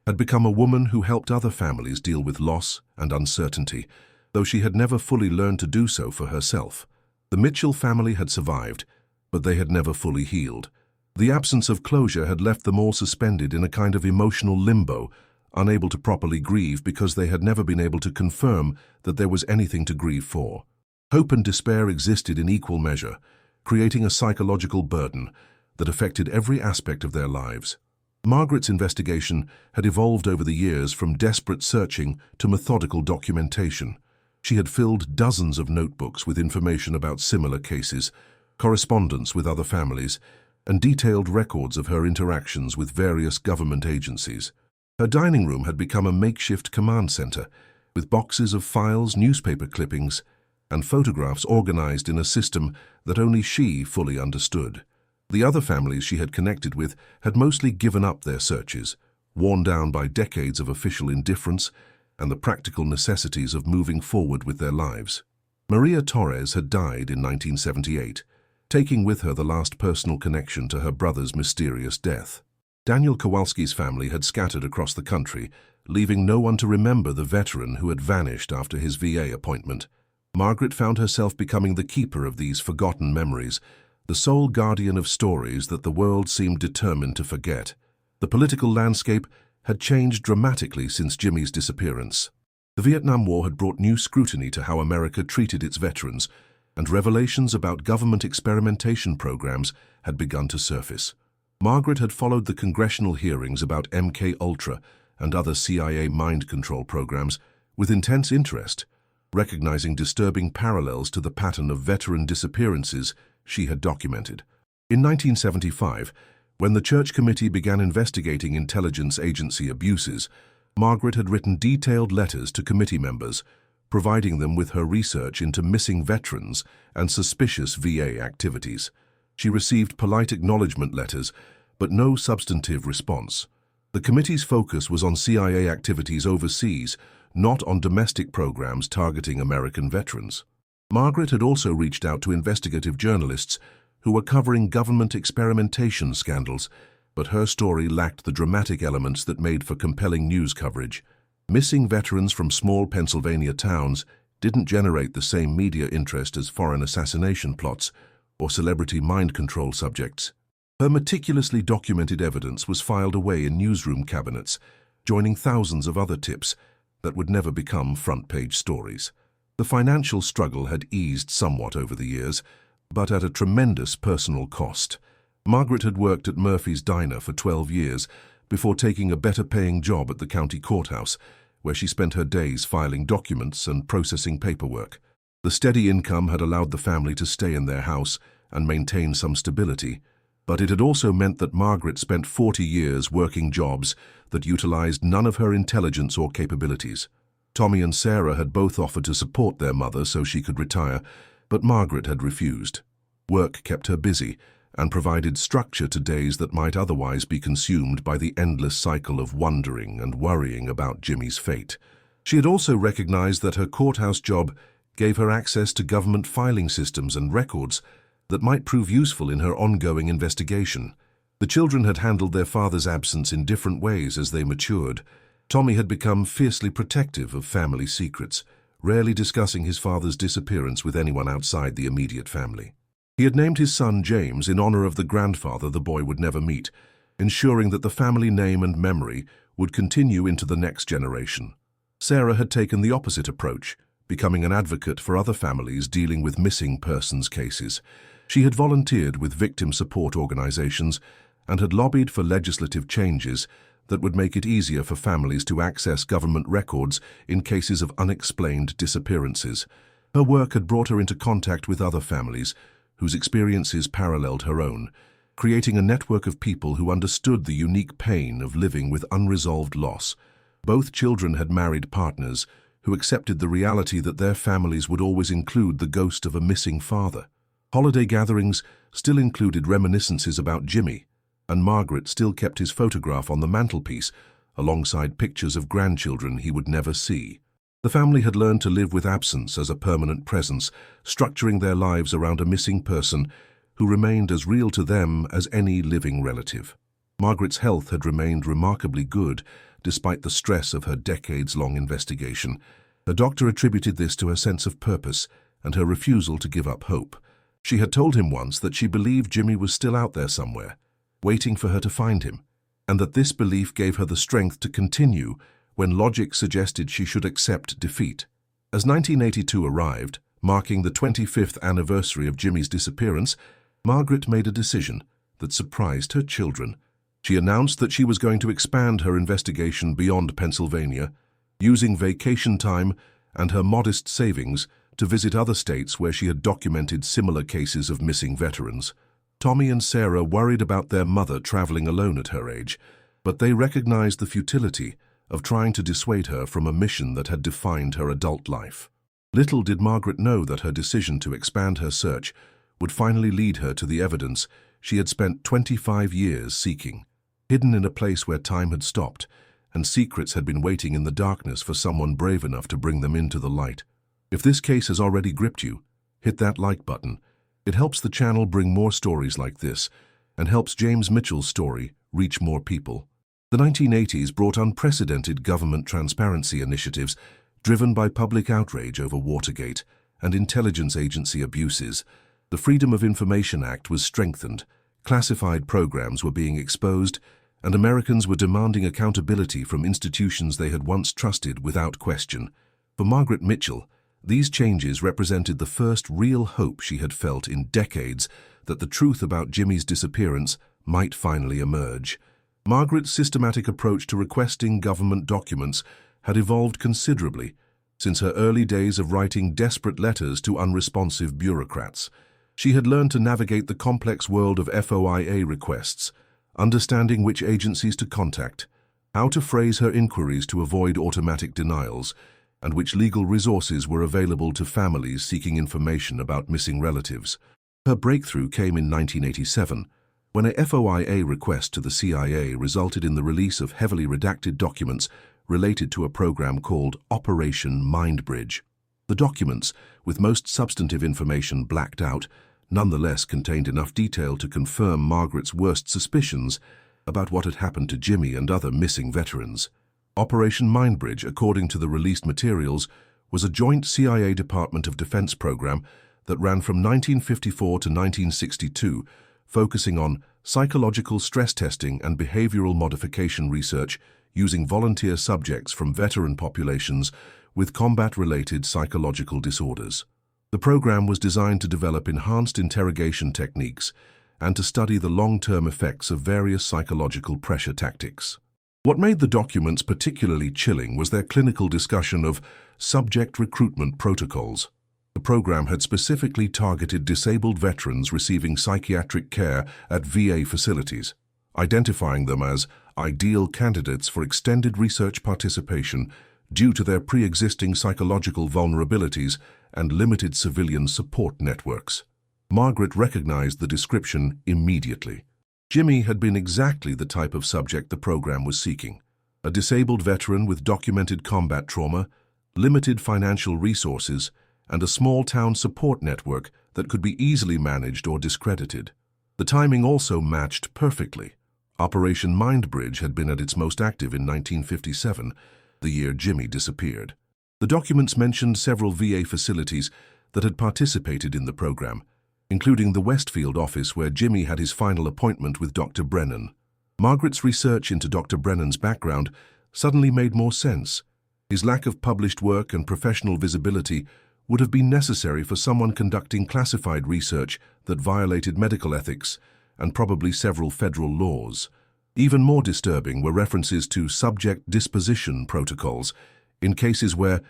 had become a woman who helped other families deal with loss and uncertainty, though she had never fully learned to do so for herself. The Mitchell family had survived, but they had never fully healed. The absence of closure had left them all suspended in a kind of emotional limbo, unable to properly grieve because they had never been able to confirm that there was anything to grieve for. Hope and despair existed in equal measure, creating a psychological burden that affected every aspect of their lives. Margaret's investigation had evolved over the years from desperate searching to methodical documentation. She had filled dozens of notebooks with information about similar cases, correspondence with other families, and detailed records of her interactions with various government agencies. Her dining room had become a makeshift command center, with boxes of files, newspaper clippings, and photographs organized in a system that only she fully understood. The other families she had connected with had mostly given up their searches, worn down by decades of official indifference and the practical necessities of moving forward with their lives. Maria Torres had died in 1978, taking with her the last personal connection to her brother's mysterious death. Daniel Kowalski's family had scattered across the country, leaving no one to remember the veteran who had vanished after his VA appointment. Margaret found herself becoming the keeper of these forgotten memories, the sole guardian of stories that the world seemed determined to forget. The political landscape had changed dramatically since Jimmy's disappearance. The Vietnam War had brought new scrutiny to how America treated its veterans, and revelations about government experimentation programs had begun to surface. Margaret had followed the congressional hearings about MK-Ultra and other CIA mind control programs with intense interest, recognizing disturbing parallels to the pattern of veteran disappearances she had documented. In 1975, when the Church Committee began investigating intelligence agency abuses, Margaret had written detailed letters to committee members, providing them with her research into missing veterans and suspicious VA activities. She received polite acknowledgement letters, but no substantive response. The committee's focus was on CIA activities overseas, not on domestic programs targeting American veterans. Margaret had also reached out to investigative journalists who were covering government experimentation scandals, but her story lacked the dramatic elements that made for compelling news coverage. Missing veterans from small Pennsylvania towns didn't generate the same media interest as foreign assassination plots or celebrity mind control subjects. Her meticulously documented evidence was filed away in newsroom cabinets, joining thousands of other tips that would never become front-page stories. The financial struggle had eased somewhat over the years, but at a tremendous personal cost. Margaret had worked at Murphy's Diner for 12 years before taking a better-paying job at the county courthouse, where she spent her days filing documents and processing paperwork. The steady income had allowed the family to stay in their house and maintain some stability, but it had also meant that Margaret spent 40 years working jobs that utilized none of her intelligence or capabilities. Tommy and Sarah had both offered to support their mother so she could retire, but Margaret had refused. Work kept her busy and provided structure to days that might otherwise be consumed by the endless cycle of wondering and worrying about Jimmy's fate. She had also recognized that her courthouse job gave her access to government filing systems and records that might prove useful in her ongoing investigation. The children had handled their father's absence in different ways as they matured. Tommy had become fiercely protective of family secrets, rarely discussing his father's disappearance with anyone outside the immediate family. He had named his son James in honor of the grandfather the boy would never meet, ensuring that the family name and memory would continue into the next generation. Sarah had taken the opposite approach, becoming an advocate for other families dealing with missing persons cases. She had volunteered with victim support organizations and had lobbied for legislative changes that would make it easier for families to access government records in cases of unexplained disappearances. Her work had brought her into contact with other families whose experiences paralleled her own, creating a network of people who understood the unique pain of living with unresolved loss. Both children had married partners who accepted the reality that their families would always include the ghost of a missing father. Holiday gatherings still included reminiscences about Jimmy, and Margaret still kept his photograph on the mantelpiece alongside pictures of grandchildren he would never see. The family had learned to live with absence as a permanent presence, structuring their lives around a missing person who remained as real to them as any living relative. Margaret's health had remained remarkably good despite the stress of her decades-long investigation. The doctor attributed this to her sense of purpose and her refusal to give up hope. She had told him once that she believed Jimmy was still out there somewhere, waiting for her to find him, and that this belief gave her the strength to continue when logic suggested she should accept defeat. As 1982 arrived, marking the 25th anniversary of Jimmy's disappearance, Margaret made a decision that surprised her children. She announced that she was going to expand her investigation beyond Pennsylvania, using vacation time and her modest savings to visit other states where she had documented similar cases of missing veterans. Tommy and Sarah worried about their mother traveling alone at her age, but they recognized the futility of trying to dissuade her from a mission that had defined her adult life. Little did Margaret know that her decision to expand her search would finally lead her to the evidence she had spent 25 years seeking, hidden in a place where time had stopped, and secrets had been waiting in the darkness for someone brave enough to bring them into the light. If this case has already gripped you, hit that like button. It helps the channel bring more stories like this, and helps James Mitchell's story reach more people. The 1980s brought unprecedented government transparency initiatives driven by public outrage over Watergate and intelligence agency abuses. The Freedom of Information Act was strengthened, classified programs were being exposed, and Americans were demanding accountability from institutions they had once trusted without question. For Margaret Mitchell, these changes represented the first real hope she had felt in decades that the truth about Jimmy's disappearance might finally emerge. Margaret's systematic approach to requesting government documents had evolved considerably since her early days of writing desperate letters to unresponsive bureaucrats. She had learned to navigate the complex world of FOIA requests, understanding which agencies to contact, how to phrase her inquiries to avoid automatic denials, and which legal resources were available to families seeking information about missing relatives. Her breakthrough came in 1987, when a FOIA request to the CIA resulted in the release of heavily redacted documents related to a program called Operation Mindbridge. The documents, with most substantive information blacked out, nonetheless contained enough detail to confirm Margaret's worst suspicions about what had happened to Jimmy and other missing veterans. Operation Mindbridge, according to the released materials, was a joint CIA Department of Defense program that ran from 1954 to 1962, focusing on psychological stress testing and behavioral modification research using volunteer subjects from veteran populations with combat-related psychological disorders. The program was designed to develop enhanced interrogation techniques and to study the long-term effects of various psychological pressure tactics. What made the documents particularly chilling was their clinical discussion of subject recruitment protocols. The program had specifically targeted disabled veterans receiving psychiatric care at VA facilities, identifying them as ideal candidates for extended research participation due to their pre-existing psychological vulnerabilities and limited civilian support networks. Margaret recognized the description immediately. Jimmy had been exactly the type of subject the program was seeking: a disabled veteran with documented combat trauma, limited financial resources, and a small-town support network that could be easily managed or discredited. The timing also matched perfectly. Operation Mindbridge had been at its most active in 1957, the year Jimmy disappeared. The documents mentioned several VA facilities that had participated in the program, including the Westfield office where Jimmy had his final appointment with Dr. Brennan. Margaret's research into Dr. Brennan's background suddenly made more sense. His lack of published work and professional visibility would have been necessary for someone conducting classified research that violated medical ethics and probably several federal laws. Even more disturbing were references to subject disposition protocols in cases where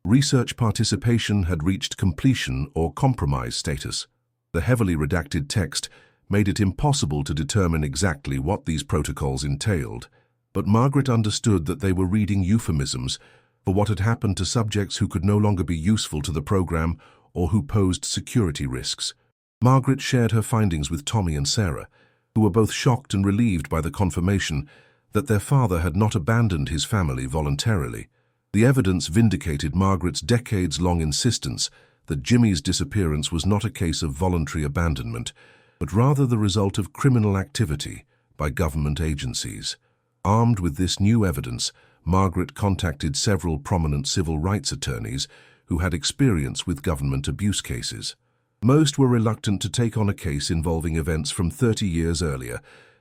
research participation had reached completion or compromise status. The heavily redacted text made it impossible to determine exactly what these protocols entailed, but Margaret understood that they were reading euphemisms for what had happened to subjects who could no longer be useful to the program or who posed security risks. Margaret shared her findings with Tommy and Sarah, who were both shocked and relieved by the confirmation that their father had not abandoned his family voluntarily. The evidence vindicated Margaret's decades-long insistence that Jimmy's disappearance was not a case of voluntary abandonment, but rather the result of criminal activity by government agencies. Armed with this new evidence, Margaret contacted several prominent civil rights attorneys who had experience with government abuse cases. Most were reluctant to take on a case involving events from 30 years earlier,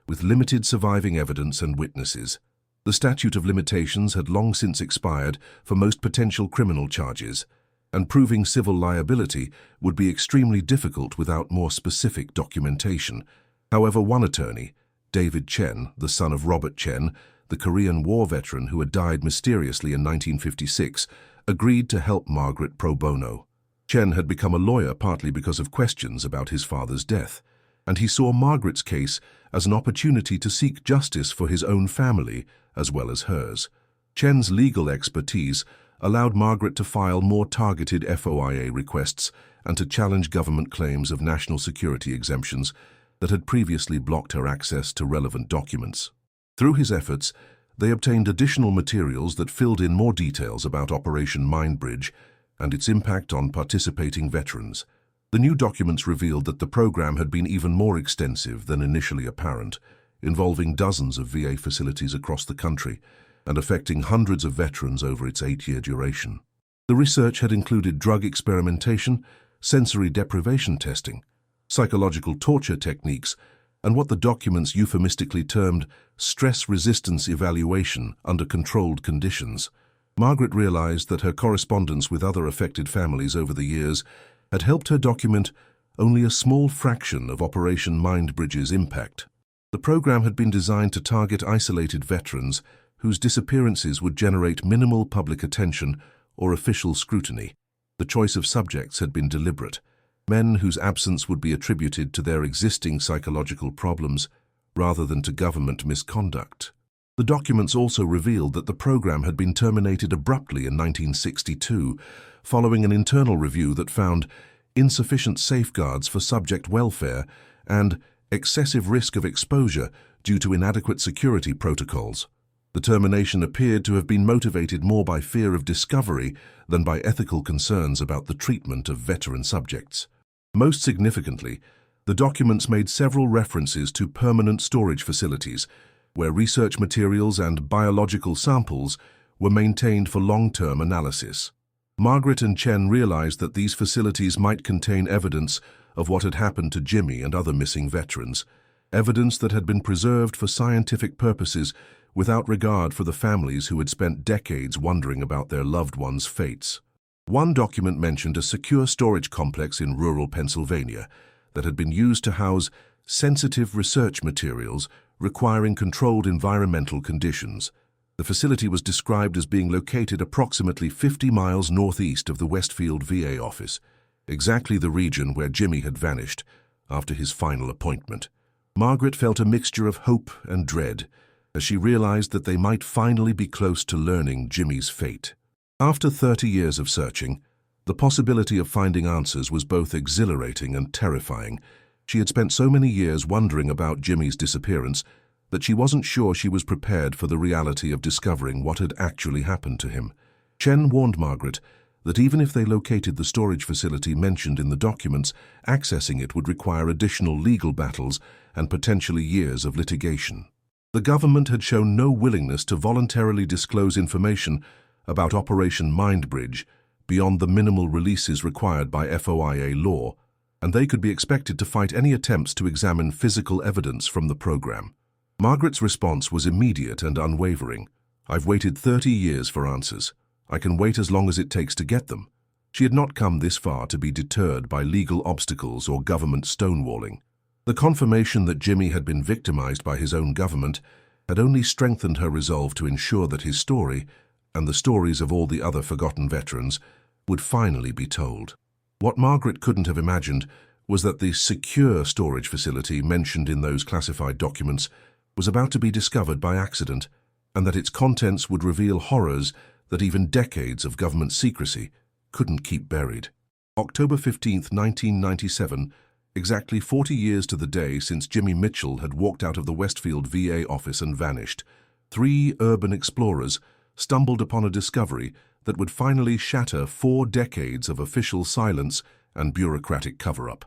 with limited surviving evidence and witnesses. The statute of limitations had long since expired for most potential criminal charges, and proving civil liability would be extremely difficult without more specific documentation. However, one attorney, David Chen, the son of Robert Chen, the Korean War veteran who had died mysteriously in 1956, agreed to help Margaret pro bono. Chen had become a lawyer partly because of questions about his father's death, and he saw Margaret's case as an opportunity to seek justice for his own family as well as hers. Chen's legal expertise, allowed Margaret to file more targeted FOIA requests and to challenge government claims of national security exemptions that had previously blocked her access to relevant documents. Through his efforts, they obtained additional materials that filled in more details about Operation Mindbridge and its impact on participating veterans. The new documents revealed that the program had been even more extensive than initially apparent, involving dozens of VA facilities across the country and affecting hundreds of veterans over its 8-year duration. The research had included drug experimentation, sensory deprivation testing, psychological torture techniques, and what the documents euphemistically termed stress resistance evaluation under controlled conditions. Margaret realized that her correspondence with other affected families over the years had helped her document only a small fraction of Operation Mindbridge's impact. The program had been designed to target isolated veterans whose disappearances would generate minimal public attention or official scrutiny. The choice of subjects had been deliberate, men whose absence would be attributed to their existing psychological problems rather than to government misconduct. The documents also revealed that the program had been terminated abruptly in 1962, following an internal review that found insufficient safeguards for subject welfare and excessive risk of exposure due to inadequate security protocols. The termination appeared to have been motivated more by fear of discovery than by ethical concerns about the treatment of veteran subjects. Most significantly, the documents made several references to permanent storage facilities, where research materials and biological samples were maintained for long-term analysis. Margaret and Chen realized that these facilities might contain evidence of what had happened to Jimmy and other missing veterans, evidence that had been preserved for scientific purposes without regard for the families who had spent decades wondering about their loved ones' fates. One document mentioned a secure storage complex in rural Pennsylvania that had been used to house sensitive research materials requiring controlled environmental conditions. The facility was described as being located approximately 50 miles northeast of the Westfield VA office, exactly the region where Jimmy had vanished after his final appointment. Margaret felt a mixture of hope and dread as she realized that they might finally be close to learning Jimmy's fate. After 30 years of searching, the possibility of finding answers was both exhilarating and terrifying. She had spent so many years wondering about Jimmy's disappearance that she wasn't sure she was prepared for the reality of discovering what had actually happened to him. Chen warned Margaret that even if they located the storage facility mentioned in the documents, accessing it would require additional legal battles and potentially years of litigation. The government had shown no willingness to voluntarily disclose information about Operation Mindbridge beyond the minimal releases required by FOIA law, and they could be expected to fight any attempts to examine physical evidence from the program. Margaret's response was immediate and unwavering. "I've waited 30 years for answers. I can wait as long as it takes to get them." She had not come this far to be deterred by legal obstacles or government stonewalling. The confirmation that Jimmy had been victimized by his own government had only strengthened her resolve to ensure that his story, and the stories of all the other forgotten veterans, would finally be told. What Margaret couldn't have imagined was that the secure storage facility mentioned in those classified documents was about to be discovered by accident, and that its contents would reveal horrors that even decades of government secrecy couldn't keep buried. October 15, 1997, exactly 40 years to the day since Jimmy Mitchell had walked out of the Westfield VA office and vanished, 3 urban explorers stumbled upon a discovery that would finally shatter 4 decades of official silence and bureaucratic cover-up.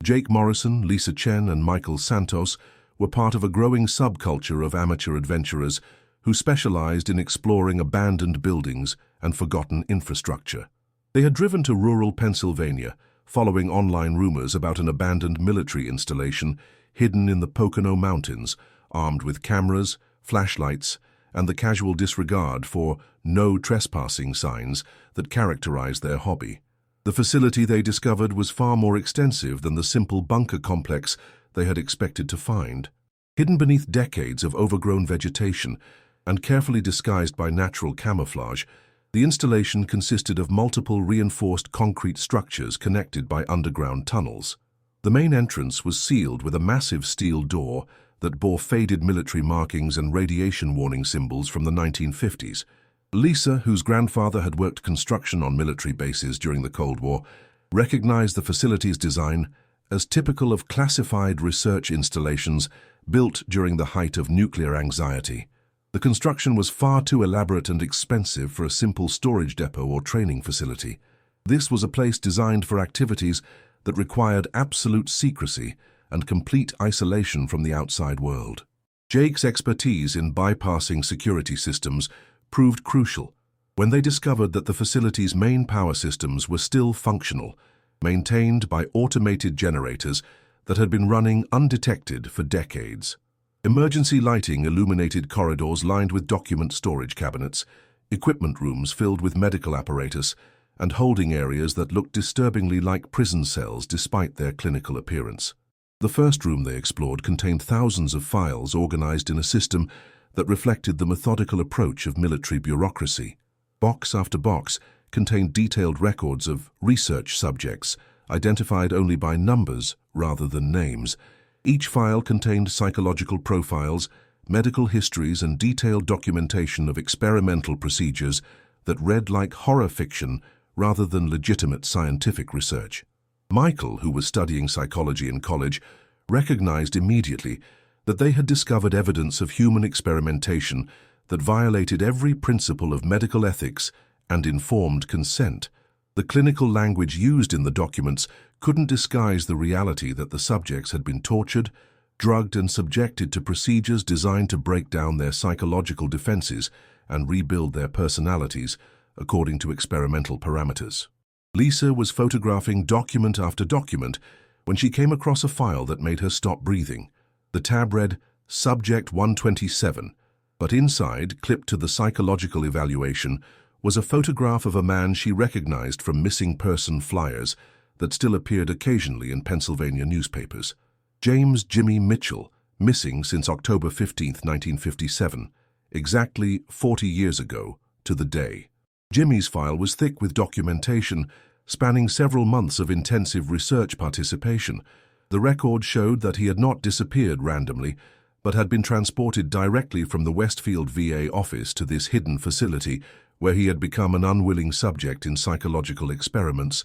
Jake Morrison, Lisa Chen, and Michael Santos were part of a growing subculture of amateur adventurers who specialized in exploring abandoned buildings and forgotten infrastructure. They had driven to rural Pennsylvania, following online rumors about an abandoned military installation hidden in the Pocono Mountains, armed with cameras, flashlights, and the casual disregard for no trespassing signs that characterized their hobby. The facility they discovered was far more extensive than the simple bunker complex they had expected to find. Hidden beneath decades of overgrown vegetation and carefully disguised by natural camouflage, the installation consisted of multiple reinforced concrete structures connected by underground tunnels. The main entrance was sealed with a massive steel door that bore faded military markings and radiation warning symbols from the 1950s. Lisa, whose grandfather had worked construction on military bases during the Cold War, recognized the facility's design as typical of classified research installations built during the height of nuclear anxiety. The construction was far too elaborate and expensive for a simple storage depot or training facility. This was a place designed for activities that required absolute secrecy and complete isolation from the outside world. Jake's expertise in bypassing security systems proved crucial when they discovered that the facility's main power systems were still functional, maintained by automated generators that had been running undetected for decades. Emergency lighting illuminated corridors lined with document storage cabinets, equipment rooms filled with medical apparatus, and holding areas that looked disturbingly like prison cells despite their clinical appearance. The first room they explored contained thousands of files organized in a system that reflected the methodical approach of military bureaucracy. Box after box contained detailed records of research subjects, identified only by numbers rather than names. Each file contained psychological profiles, medical histories, and detailed documentation of experimental procedures that read like horror fiction rather than legitimate scientific research. Michael, who was studying psychology in college, recognized immediately that they had discovered evidence of human experimentation that violated every principle of medical ethics and informed consent. The clinical language used in the documents couldn't disguise the reality that the subjects had been tortured, drugged, and subjected to procedures designed to break down their psychological defenses and rebuild their personalities according to experimental parameters. Lisa was photographing document after document when she came across a file that made her stop breathing. The tab read, Subject 127, but inside, clipped to the psychological evaluation, was a photograph of a man she recognized from missing person flyers that still appeared occasionally in Pennsylvania newspapers. James Jimmy Mitchell, missing since October 15, 1957, exactly 40 years ago to the day. Jimmy's file was thick with documentation, spanning several months of intensive research participation. The record showed that he had not disappeared randomly, but had been transported directly from the Westfield VA office to this hidden facility, where he had become an unwilling subject in psychological experiments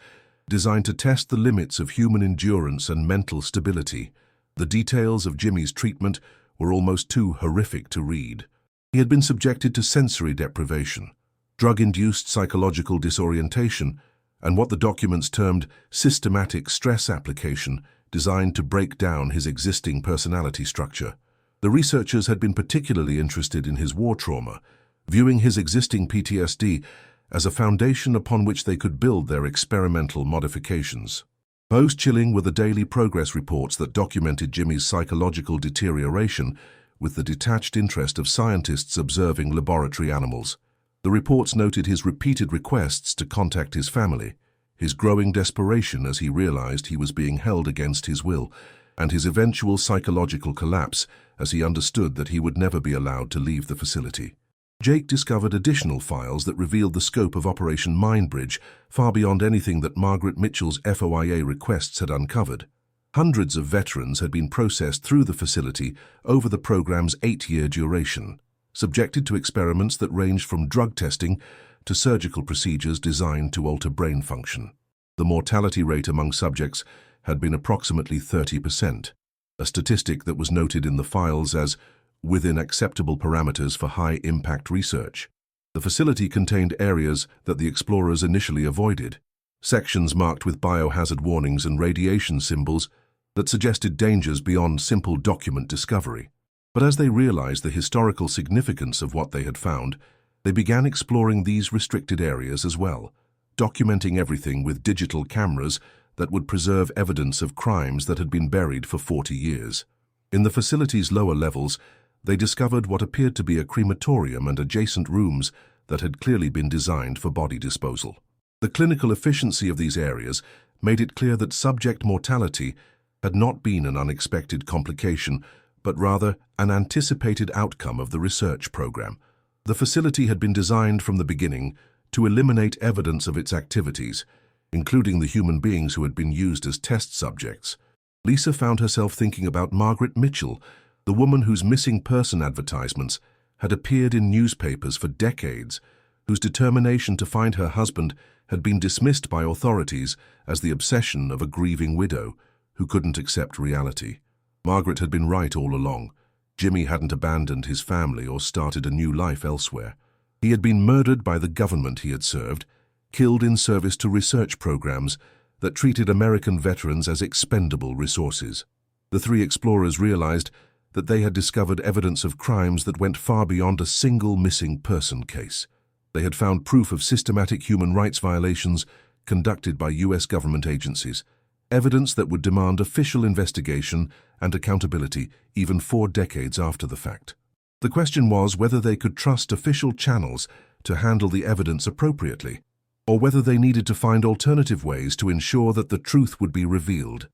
designed to test the limits of human endurance and mental stability. The details of Jimmy's treatment were almost too horrific to read. He had been subjected to sensory deprivation, drug-induced psychological disorientation, and what the documents termed systematic stress application designed to break down his existing personality structure. The researchers had been particularly interested in his war trauma, viewing his existing PTSD as a foundation upon which they could build their experimental modifications. Most chilling were the daily progress reports that documented Jimmy's psychological deterioration with the detached interest of scientists observing laboratory animals. The reports noted his repeated requests to contact his family, his growing desperation as he realized he was being held against his will, and his eventual psychological collapse as he understood that he would never be allowed to leave the facility. Jake discovered additional files that revealed the scope of Operation Mindbridge far beyond anything that Margaret Mitchell's FOIA requests had uncovered. Hundreds of veterans had been processed through the facility over the program's 8-year duration, subjected to experiments that ranged from drug testing to surgical procedures designed to alter brain function. The mortality rate among subjects had been approximately 30%, a statistic that was noted in the files as within acceptable parameters for high-impact research. The facility contained areas that the explorers initially avoided, sections marked with biohazard warnings and radiation symbols that suggested dangers beyond simple document discovery. But as they realized the historical significance of what they had found, they began exploring these restricted areas as well, documenting everything with digital cameras that would preserve evidence of crimes that had been buried for 40 years. In the facility's lower levels, they discovered what appeared to be a crematorium and adjacent rooms that had clearly been designed for body disposal. The clinical efficiency of these areas made it clear that subject mortality had not been an unexpected complication, but rather an anticipated outcome of the research program. The facility had been designed from the beginning to eliminate evidence of its activities, including the human beings who had been used as test subjects. Lisa found herself thinking about Margaret Mitchell, the woman whose missing person advertisements had appeared in newspapers for decades, whose determination to find her husband had been dismissed by authorities as the obsession of a grieving widow who couldn't accept reality. Margaret had been right all along. Jimmy hadn't abandoned his family or started a new life elsewhere. He had been murdered by the government he had served, killed in service to research programs that treated American veterans as expendable resources. The three explorers realized that they had discovered evidence of crimes that went far beyond a single missing person case. They had found proof of systematic human rights violations conducted by U.S. government agencies, evidence that would demand official investigation and accountability even 4 decades after the fact. The question was whether they could trust official channels to handle the evidence appropriately, or whether they needed to find alternative ways to ensure that the truth would be revealed.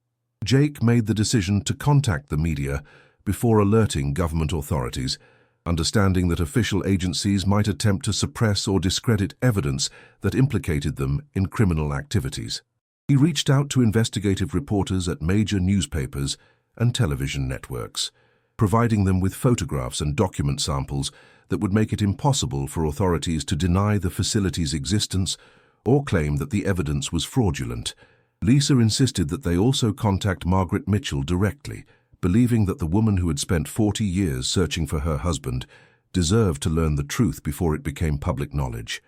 Jake made the decision to contact the media before alerting government authorities, understanding that official agencies might attempt to suppress or discredit evidence that implicated them in criminal activities. He reached out to investigative reporters at major newspapers and television networks, providing them with photographs and document samples that would make it impossible for authorities to deny the facility's existence or claim that the evidence was fraudulent. Lisa insisted that they also contact Margaret Mitchell directly, believing that the woman who had spent 40 years searching for her husband deserved to learn the truth before it became public knowledge.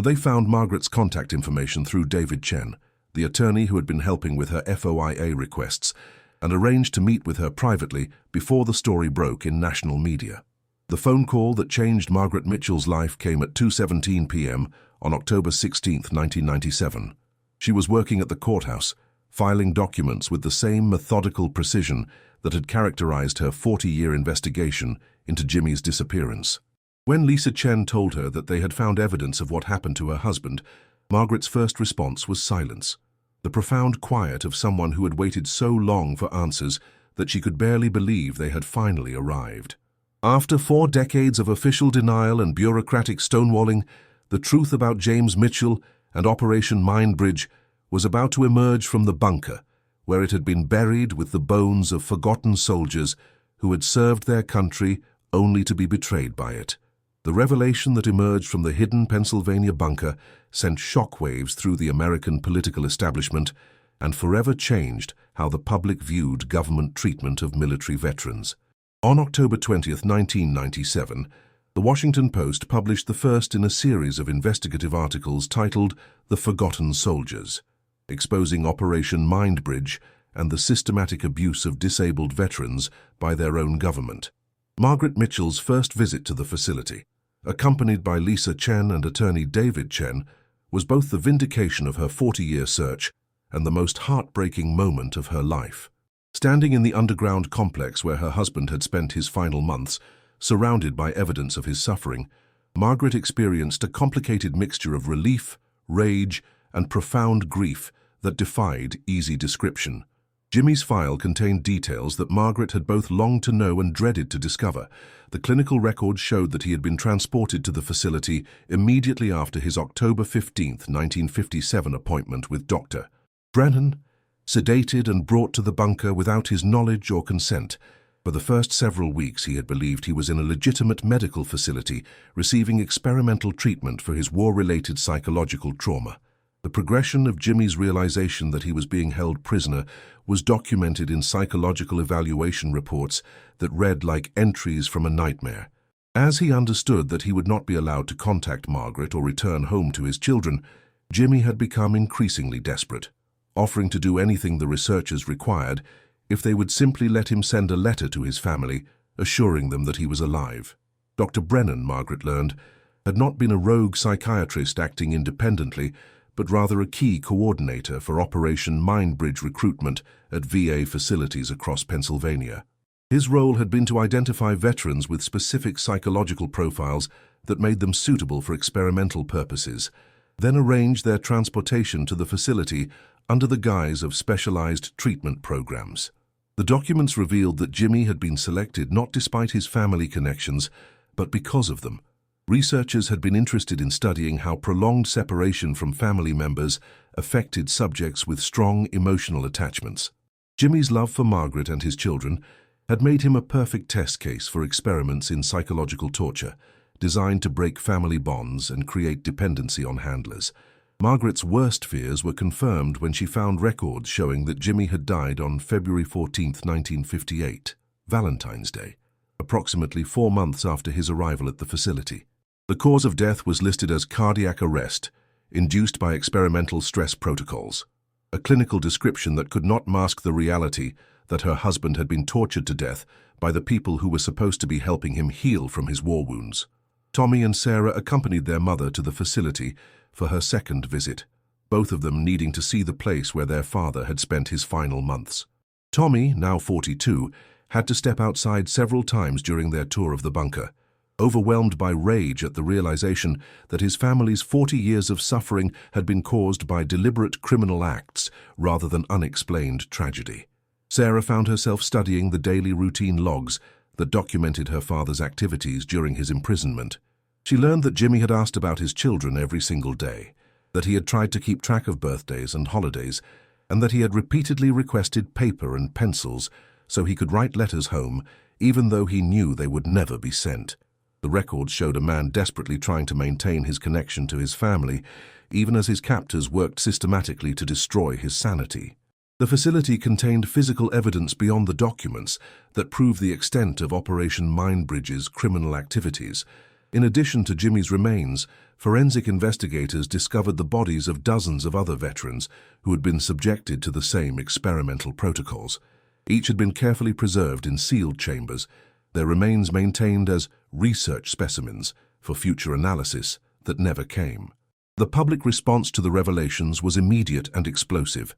They found Margaret's contact information through David Chen, the attorney who had been helping with her FOIA requests, and arranged to meet with her privately before the story broke in national media. The phone call that changed Margaret Mitchell's life came at 2:17 p.m. on October 16, 1997. She was working at the courthouse, filing documents with the same methodical precision that had characterized her 40-year investigation into Jimmy's disappearance. When Lisa Chen told her that they had found evidence of what happened to her husband, Margaret's first response was silence, the profound quiet of someone who had waited so long for answers that she could barely believe they had finally arrived. After 4 decades of official denial and bureaucratic stonewalling, the truth about James Mitchell and Operation Mindbridge was about to emerge from the bunker, where it had been buried with the bones of forgotten soldiers who had served their country only to be betrayed by it. The revelation that emerged from the hidden Pennsylvania bunker sent shockwaves through the American political establishment and forever changed how the public viewed government treatment of military veterans. On October 20, 1997, the Washington Post published the first in a series of investigative articles titled The Forgotten Soldiers, exposing Operation Mindbridge and the systematic abuse of disabled veterans by their own government. Margaret Mitchell's first visit to the facility, accompanied by Lisa Chen and attorney David Chen, was both the vindication of her 40-year search and the most heartbreaking moment of her life. Standing in the underground complex where her husband had spent his final months, surrounded by evidence of his suffering, Margaret experienced a complicated mixture of relief, rage, and profound grief that defied easy description. Jimmy's file contained details that Margaret had both longed to know and dreaded to discover. The clinical records showed that he had been transported to the facility immediately after his October 15, 1957 appointment with Dr. Brennan, sedated and brought to the bunker without his knowledge or consent. For the first several weeks he had believed he was in a legitimate medical facility receiving experimental treatment for his war-related psychological trauma. The progression of Jimmy's realization that he was being held prisoner was documented in psychological evaluation reports that read like entries from a nightmare. As he understood that he would not be allowed to contact Margaret or return home to his children, Jimmy had become increasingly desperate, offering to do anything the researchers required if they would simply let him send a letter to his family, assuring them that he was alive. Dr. Brennan, Margaret learned, had not been a rogue psychiatrist acting independently, but rather a key coordinator for Operation Mindbridge recruitment at VA facilities across Pennsylvania. His role had been to identify veterans with specific psychological profiles that made them suitable for experimental purposes, then arrange their transportation to the facility under the guise of specialized treatment programs. The documents revealed that Jimmy had been selected not despite his family connections, but because of them. Researchers had been interested in studying how prolonged separation from family members affected subjects with strong emotional attachments. Jimmy's love for Margaret and his children had made him a perfect test case for experiments in psychological torture, designed to break family bonds and create dependency on handlers. Margaret's worst fears were confirmed when she found records showing that Jimmy had died on February 14, 1958, Valentine's Day, approximately 4 months after his arrival at the facility. The cause of death was listed as cardiac arrest, induced by experimental stress protocols, a clinical description that could not mask the reality that her husband had been tortured to death by the people who were supposed to be helping him heal from his war wounds. Tommy and Sarah accompanied their mother to the facility for her second visit, both of them needing to see the place where their father had spent his final months. Tommy, now 42, had to step outside several times during their tour of the bunker, overwhelmed by rage at the realization that his family's 40 years of suffering had been caused by deliberate criminal acts rather than unexplained tragedy. Sarah found herself studying the daily routine logs that documented her father's activities during his imprisonment. She learned that Jimmy had asked about his children every single day, that he had tried to keep track of birthdays and holidays, and that he had repeatedly requested paper and pencils so he could write letters home, even though he knew they would never be sent. The records showed a man desperately trying to maintain his connection to his family, even as his captors worked systematically to destroy his sanity. The facility contained physical evidence beyond the documents that proved the extent of Operation Mindbridge's criminal activities. In addition to Jimmy's remains, forensic investigators discovered the bodies of dozens of other veterans who had been subjected to the same experimental protocols. Each had been carefully preserved in sealed chambers, their remains maintained as research specimens for future analysis that never came. The public response to the revelations was immediate and explosive.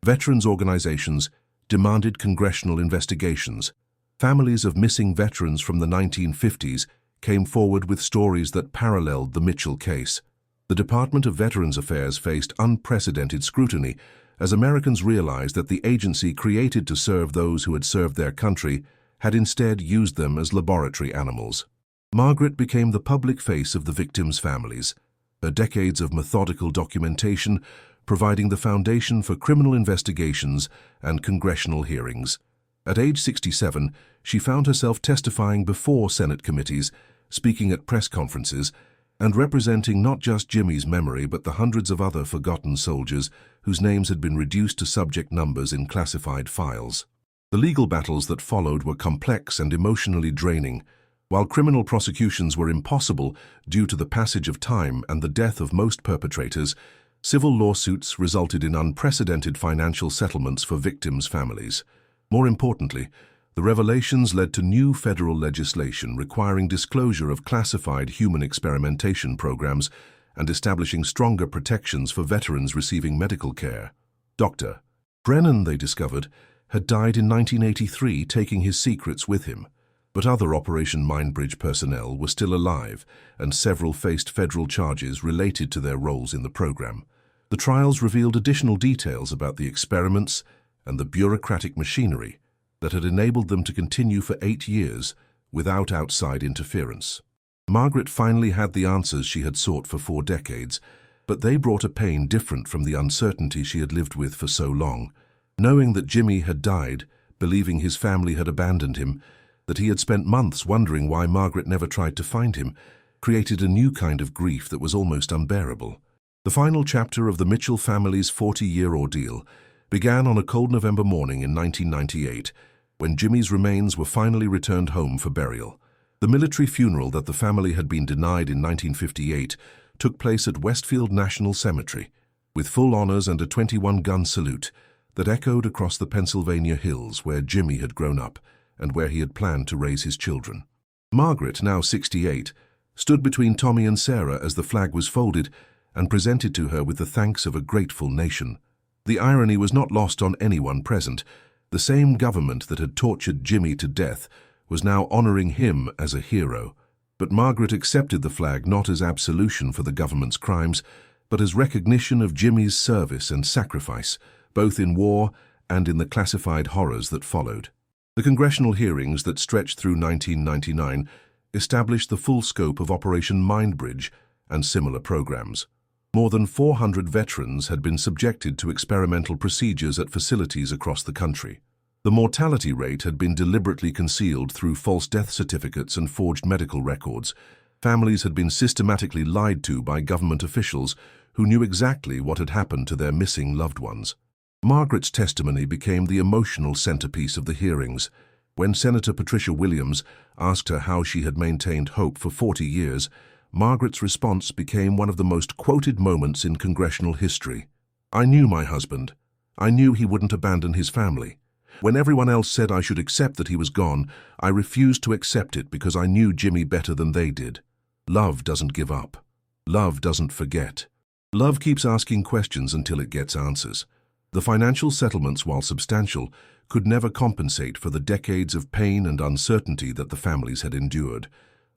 Veterans organizations demanded congressional investigations. Families of missing veterans from the 1950s came forward with stories that paralleled the Mitchell case. The Department of Veterans Affairs faced unprecedented scrutiny as Americans realized that the agency created to serve those who had served their country had instead used them as laboratory animals. Margaret became the public face of the victims' families, her decades of methodical documentation providing the foundation for criminal investigations and congressional hearings. At age 67, she found herself testifying before Senate committees, speaking at press conferences, and representing not just Jimmy's memory but the hundreds of other forgotten soldiers whose names had been reduced to subject numbers in classified files. The legal battles that followed were complex and emotionally draining. While criminal prosecutions were impossible due to the passage of time and the death of most perpetrators, civil lawsuits resulted in unprecedented financial settlements for victims' families. More importantly, the revelations led to new federal legislation requiring disclosure of classified human experimentation programs and establishing stronger protections for veterans receiving medical care. Dr. Brennan, they discovered, had died in 1983, taking his secrets with him. But other Operation Mindbridge personnel were still alive, and several faced federal charges related to their roles in the program. The trials revealed additional details about the experiments and the bureaucratic machinery that had enabled them to continue for 8 years without outside interference. Margaret finally had the answers she had sought for 4 decades, but they brought a pain different from the uncertainty she had lived with for so long. Knowing that Jimmy had died, believing his family had abandoned him, that he had spent months wondering why Margaret never tried to find him, created a new kind of grief that was almost unbearable. The final chapter of the Mitchell family's 40-year ordeal began on a cold November morning in 1998, when Jimmy's remains were finally returned home for burial. The military funeral that the family had been denied in 1958 took place at Westfield National Cemetery, with full honors and a 21-gun salute that echoed across the Pennsylvania hills where Jimmy had grown up and where he had planned to raise his children. Margaret, now 68, stood between Tommy and Sarah as the flag was folded and presented to her with the thanks of a grateful nation. The irony was not lost on anyone present. The same government that had tortured Jimmy to death was now honoring him as a hero. But Margaret accepted the flag not as absolution for the government's crimes, but as recognition of Jimmy's service and sacrifice, both in war and in the classified horrors that followed. The congressional hearings that stretched through 1999 established the full scope of Operation Mindbridge and similar programs. More than 400 veterans had been subjected to experimental procedures at facilities across the country. The mortality rate had been deliberately concealed through false death certificates and forged medical records, Families had been systematically lied to by government officials who knew exactly what had happened to their missing loved ones. Margaret's testimony became the emotional centerpiece of the hearings. When Senator Patricia Williams asked her how she had maintained hope for 40 years, Margaret's response became one of the most quoted moments in congressional history. "I knew my husband. I knew he wouldn't abandon his family. When everyone else said I should accept that he was gone, I refused to accept it because I knew Jimmy better than they did. Love doesn't give up. Love doesn't forget. Love keeps asking questions until it gets answers." The financial settlements, while substantial, could never compensate for the decades of pain and uncertainty that the families had endured.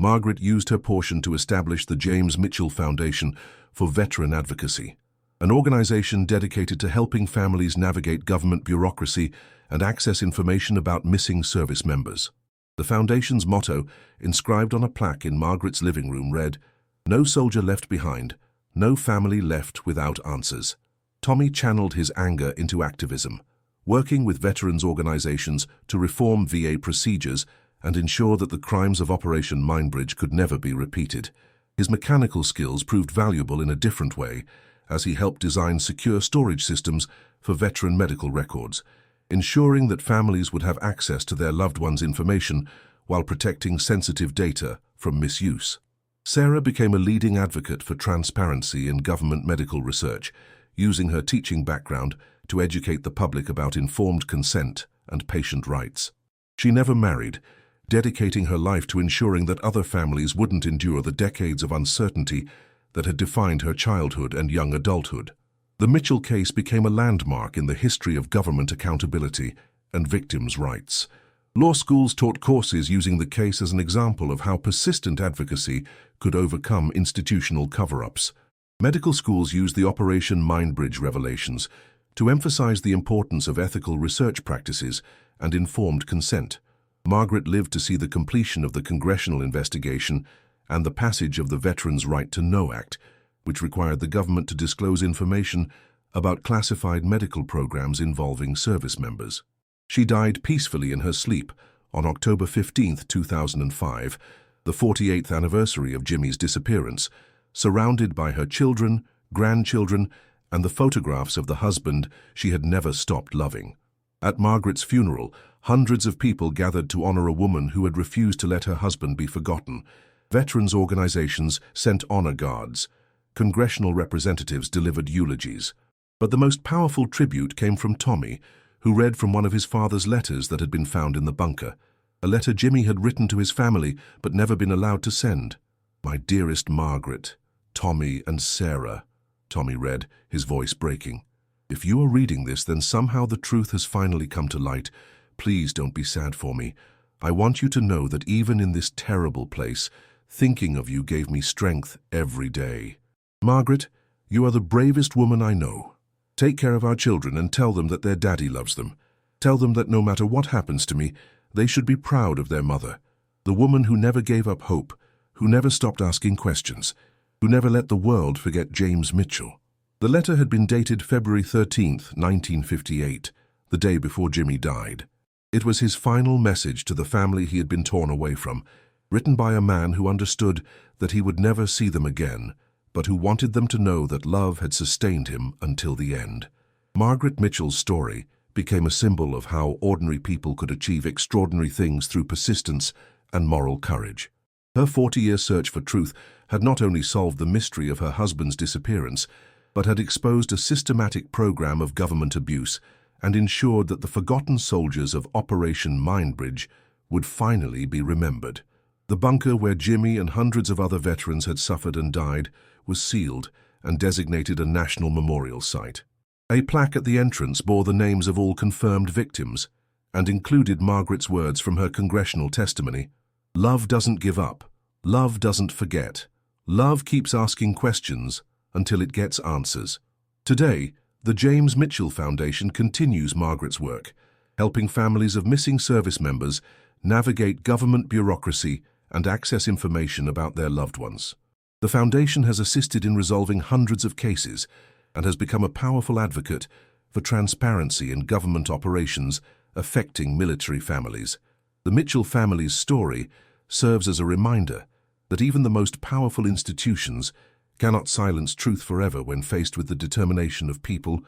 Margaret used her portion to establish the James Mitchell Foundation for Veteran Advocacy, an organization dedicated to helping families navigate government bureaucracy and access information about missing service members. The foundation's motto, inscribed on a plaque in Margaret's living room, read, "No soldier left behind, no family left without answers." Tommy channeled his anger into activism, working with veterans organizations to reform VA procedures and ensure that the crimes of Operation Mindbridge could never be repeated. His mechanical skills proved valuable in a different way, as he helped design secure storage systems for veteran medical records, ensuring that families would have access to their loved ones' information while protecting sensitive data from misuse. Sarah became a leading advocate for transparency in government medical research, using her teaching background to educate the public about informed consent and patient rights. She never married, dedicating her life to ensuring that other families wouldn't endure the decades of uncertainty that had defined her childhood and young adulthood. The Mitchell case became a landmark in the history of government accountability and victims' rights. Law schools taught courses using the case as an example of how persistent advocacy could overcome institutional cover-ups. Medical schools used the Operation Mindbridge revelations to emphasize the importance of ethical research practices and informed consent. Margaret lived to see the completion of the congressional investigation and the passage of the Veterans' Right to Know Act, which required the government to disclose information about classified medical programs involving service members. She died peacefully in her sleep on October 15, 2005, the 48th anniversary of Jimmy's disappearance, surrounded by her children, grandchildren, and the photographs of the husband she had never stopped loving. At Margaret's funeral, hundreds of people gathered to honor a woman who had refused to let her husband be forgotten. Veterans organizations sent honor guards. Congressional representatives delivered eulogies. But the most powerful tribute came from Tommy, who read from one of his father's letters that had been found in the bunker, a letter Jimmy had written to his family but never been allowed to send. "My dearest Margaret, Tommy and Sarah," Tommy read, his voice breaking. "If you are reading this, then somehow the truth has finally come to light. Please don't be sad for me. I want you to know that even in this terrible place, thinking of you gave me strength every day. Margaret, you are the bravest woman I know. Take care of our children and tell them that their daddy loves them. Tell them that no matter what happens to me, they should be proud of their mother, the woman who never gave up hope, who never stopped asking questions, who never let the world forget James Mitchell." The letter had been dated February 13, 1958, the day before Jimmy died. It was his final message to the family he had been torn away from, written by a man who understood that he would never see them again, but who wanted them to know that love had sustained him until the end. Margaret Mitchell's story became a symbol of how ordinary people could achieve extraordinary things through persistence and moral courage. Her 40-year search for truth had not only solved the mystery of her husband's disappearance, but had exposed a systematic program of government abuse and ensured that the forgotten soldiers of Operation Mindbridge would finally be remembered. The bunker where Jimmy and hundreds of other veterans had suffered and died was sealed and designated a national memorial site. A plaque at the entrance bore the names of all confirmed victims and included Margaret's words from her congressional testimony. "Love doesn't give up. Love doesn't forget. Love keeps asking questions until it gets answers." Today, the James Mitchell Foundation continues Margaret's work, helping families of missing service members navigate government bureaucracy and access information about their loved ones. The foundation has assisted in resolving hundreds of cases and has become a powerful advocate for transparency in government operations affecting military families. The Mitchell family's story serves as a reminder that even the most powerful institutions cannot silence truth forever when faced with the determination of people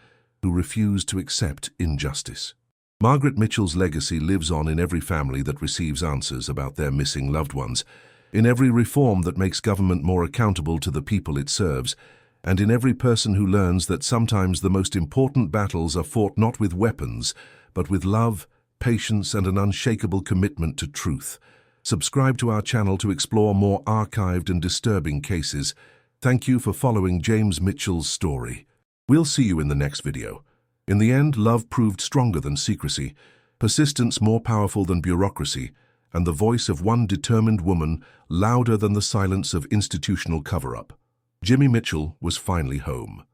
who refuse to accept injustice. Margaret Mitchell's legacy lives on in every family that receives answers about their missing loved ones, in every reform that makes government more accountable to the people it serves, and in every person who learns that sometimes the most important battles are fought not with weapons, but with love, patience, and an unshakable commitment to truth. Subscribe to our channel to explore more archived and disturbing cases. Thank you for following James Mitchell's story. We'll see you in the next video. In the end, love proved stronger than secrecy, persistence more powerful than bureaucracy, and the voice of one determined woman louder than the silence of institutional cover-up. Jimmy Mitchell was finally home.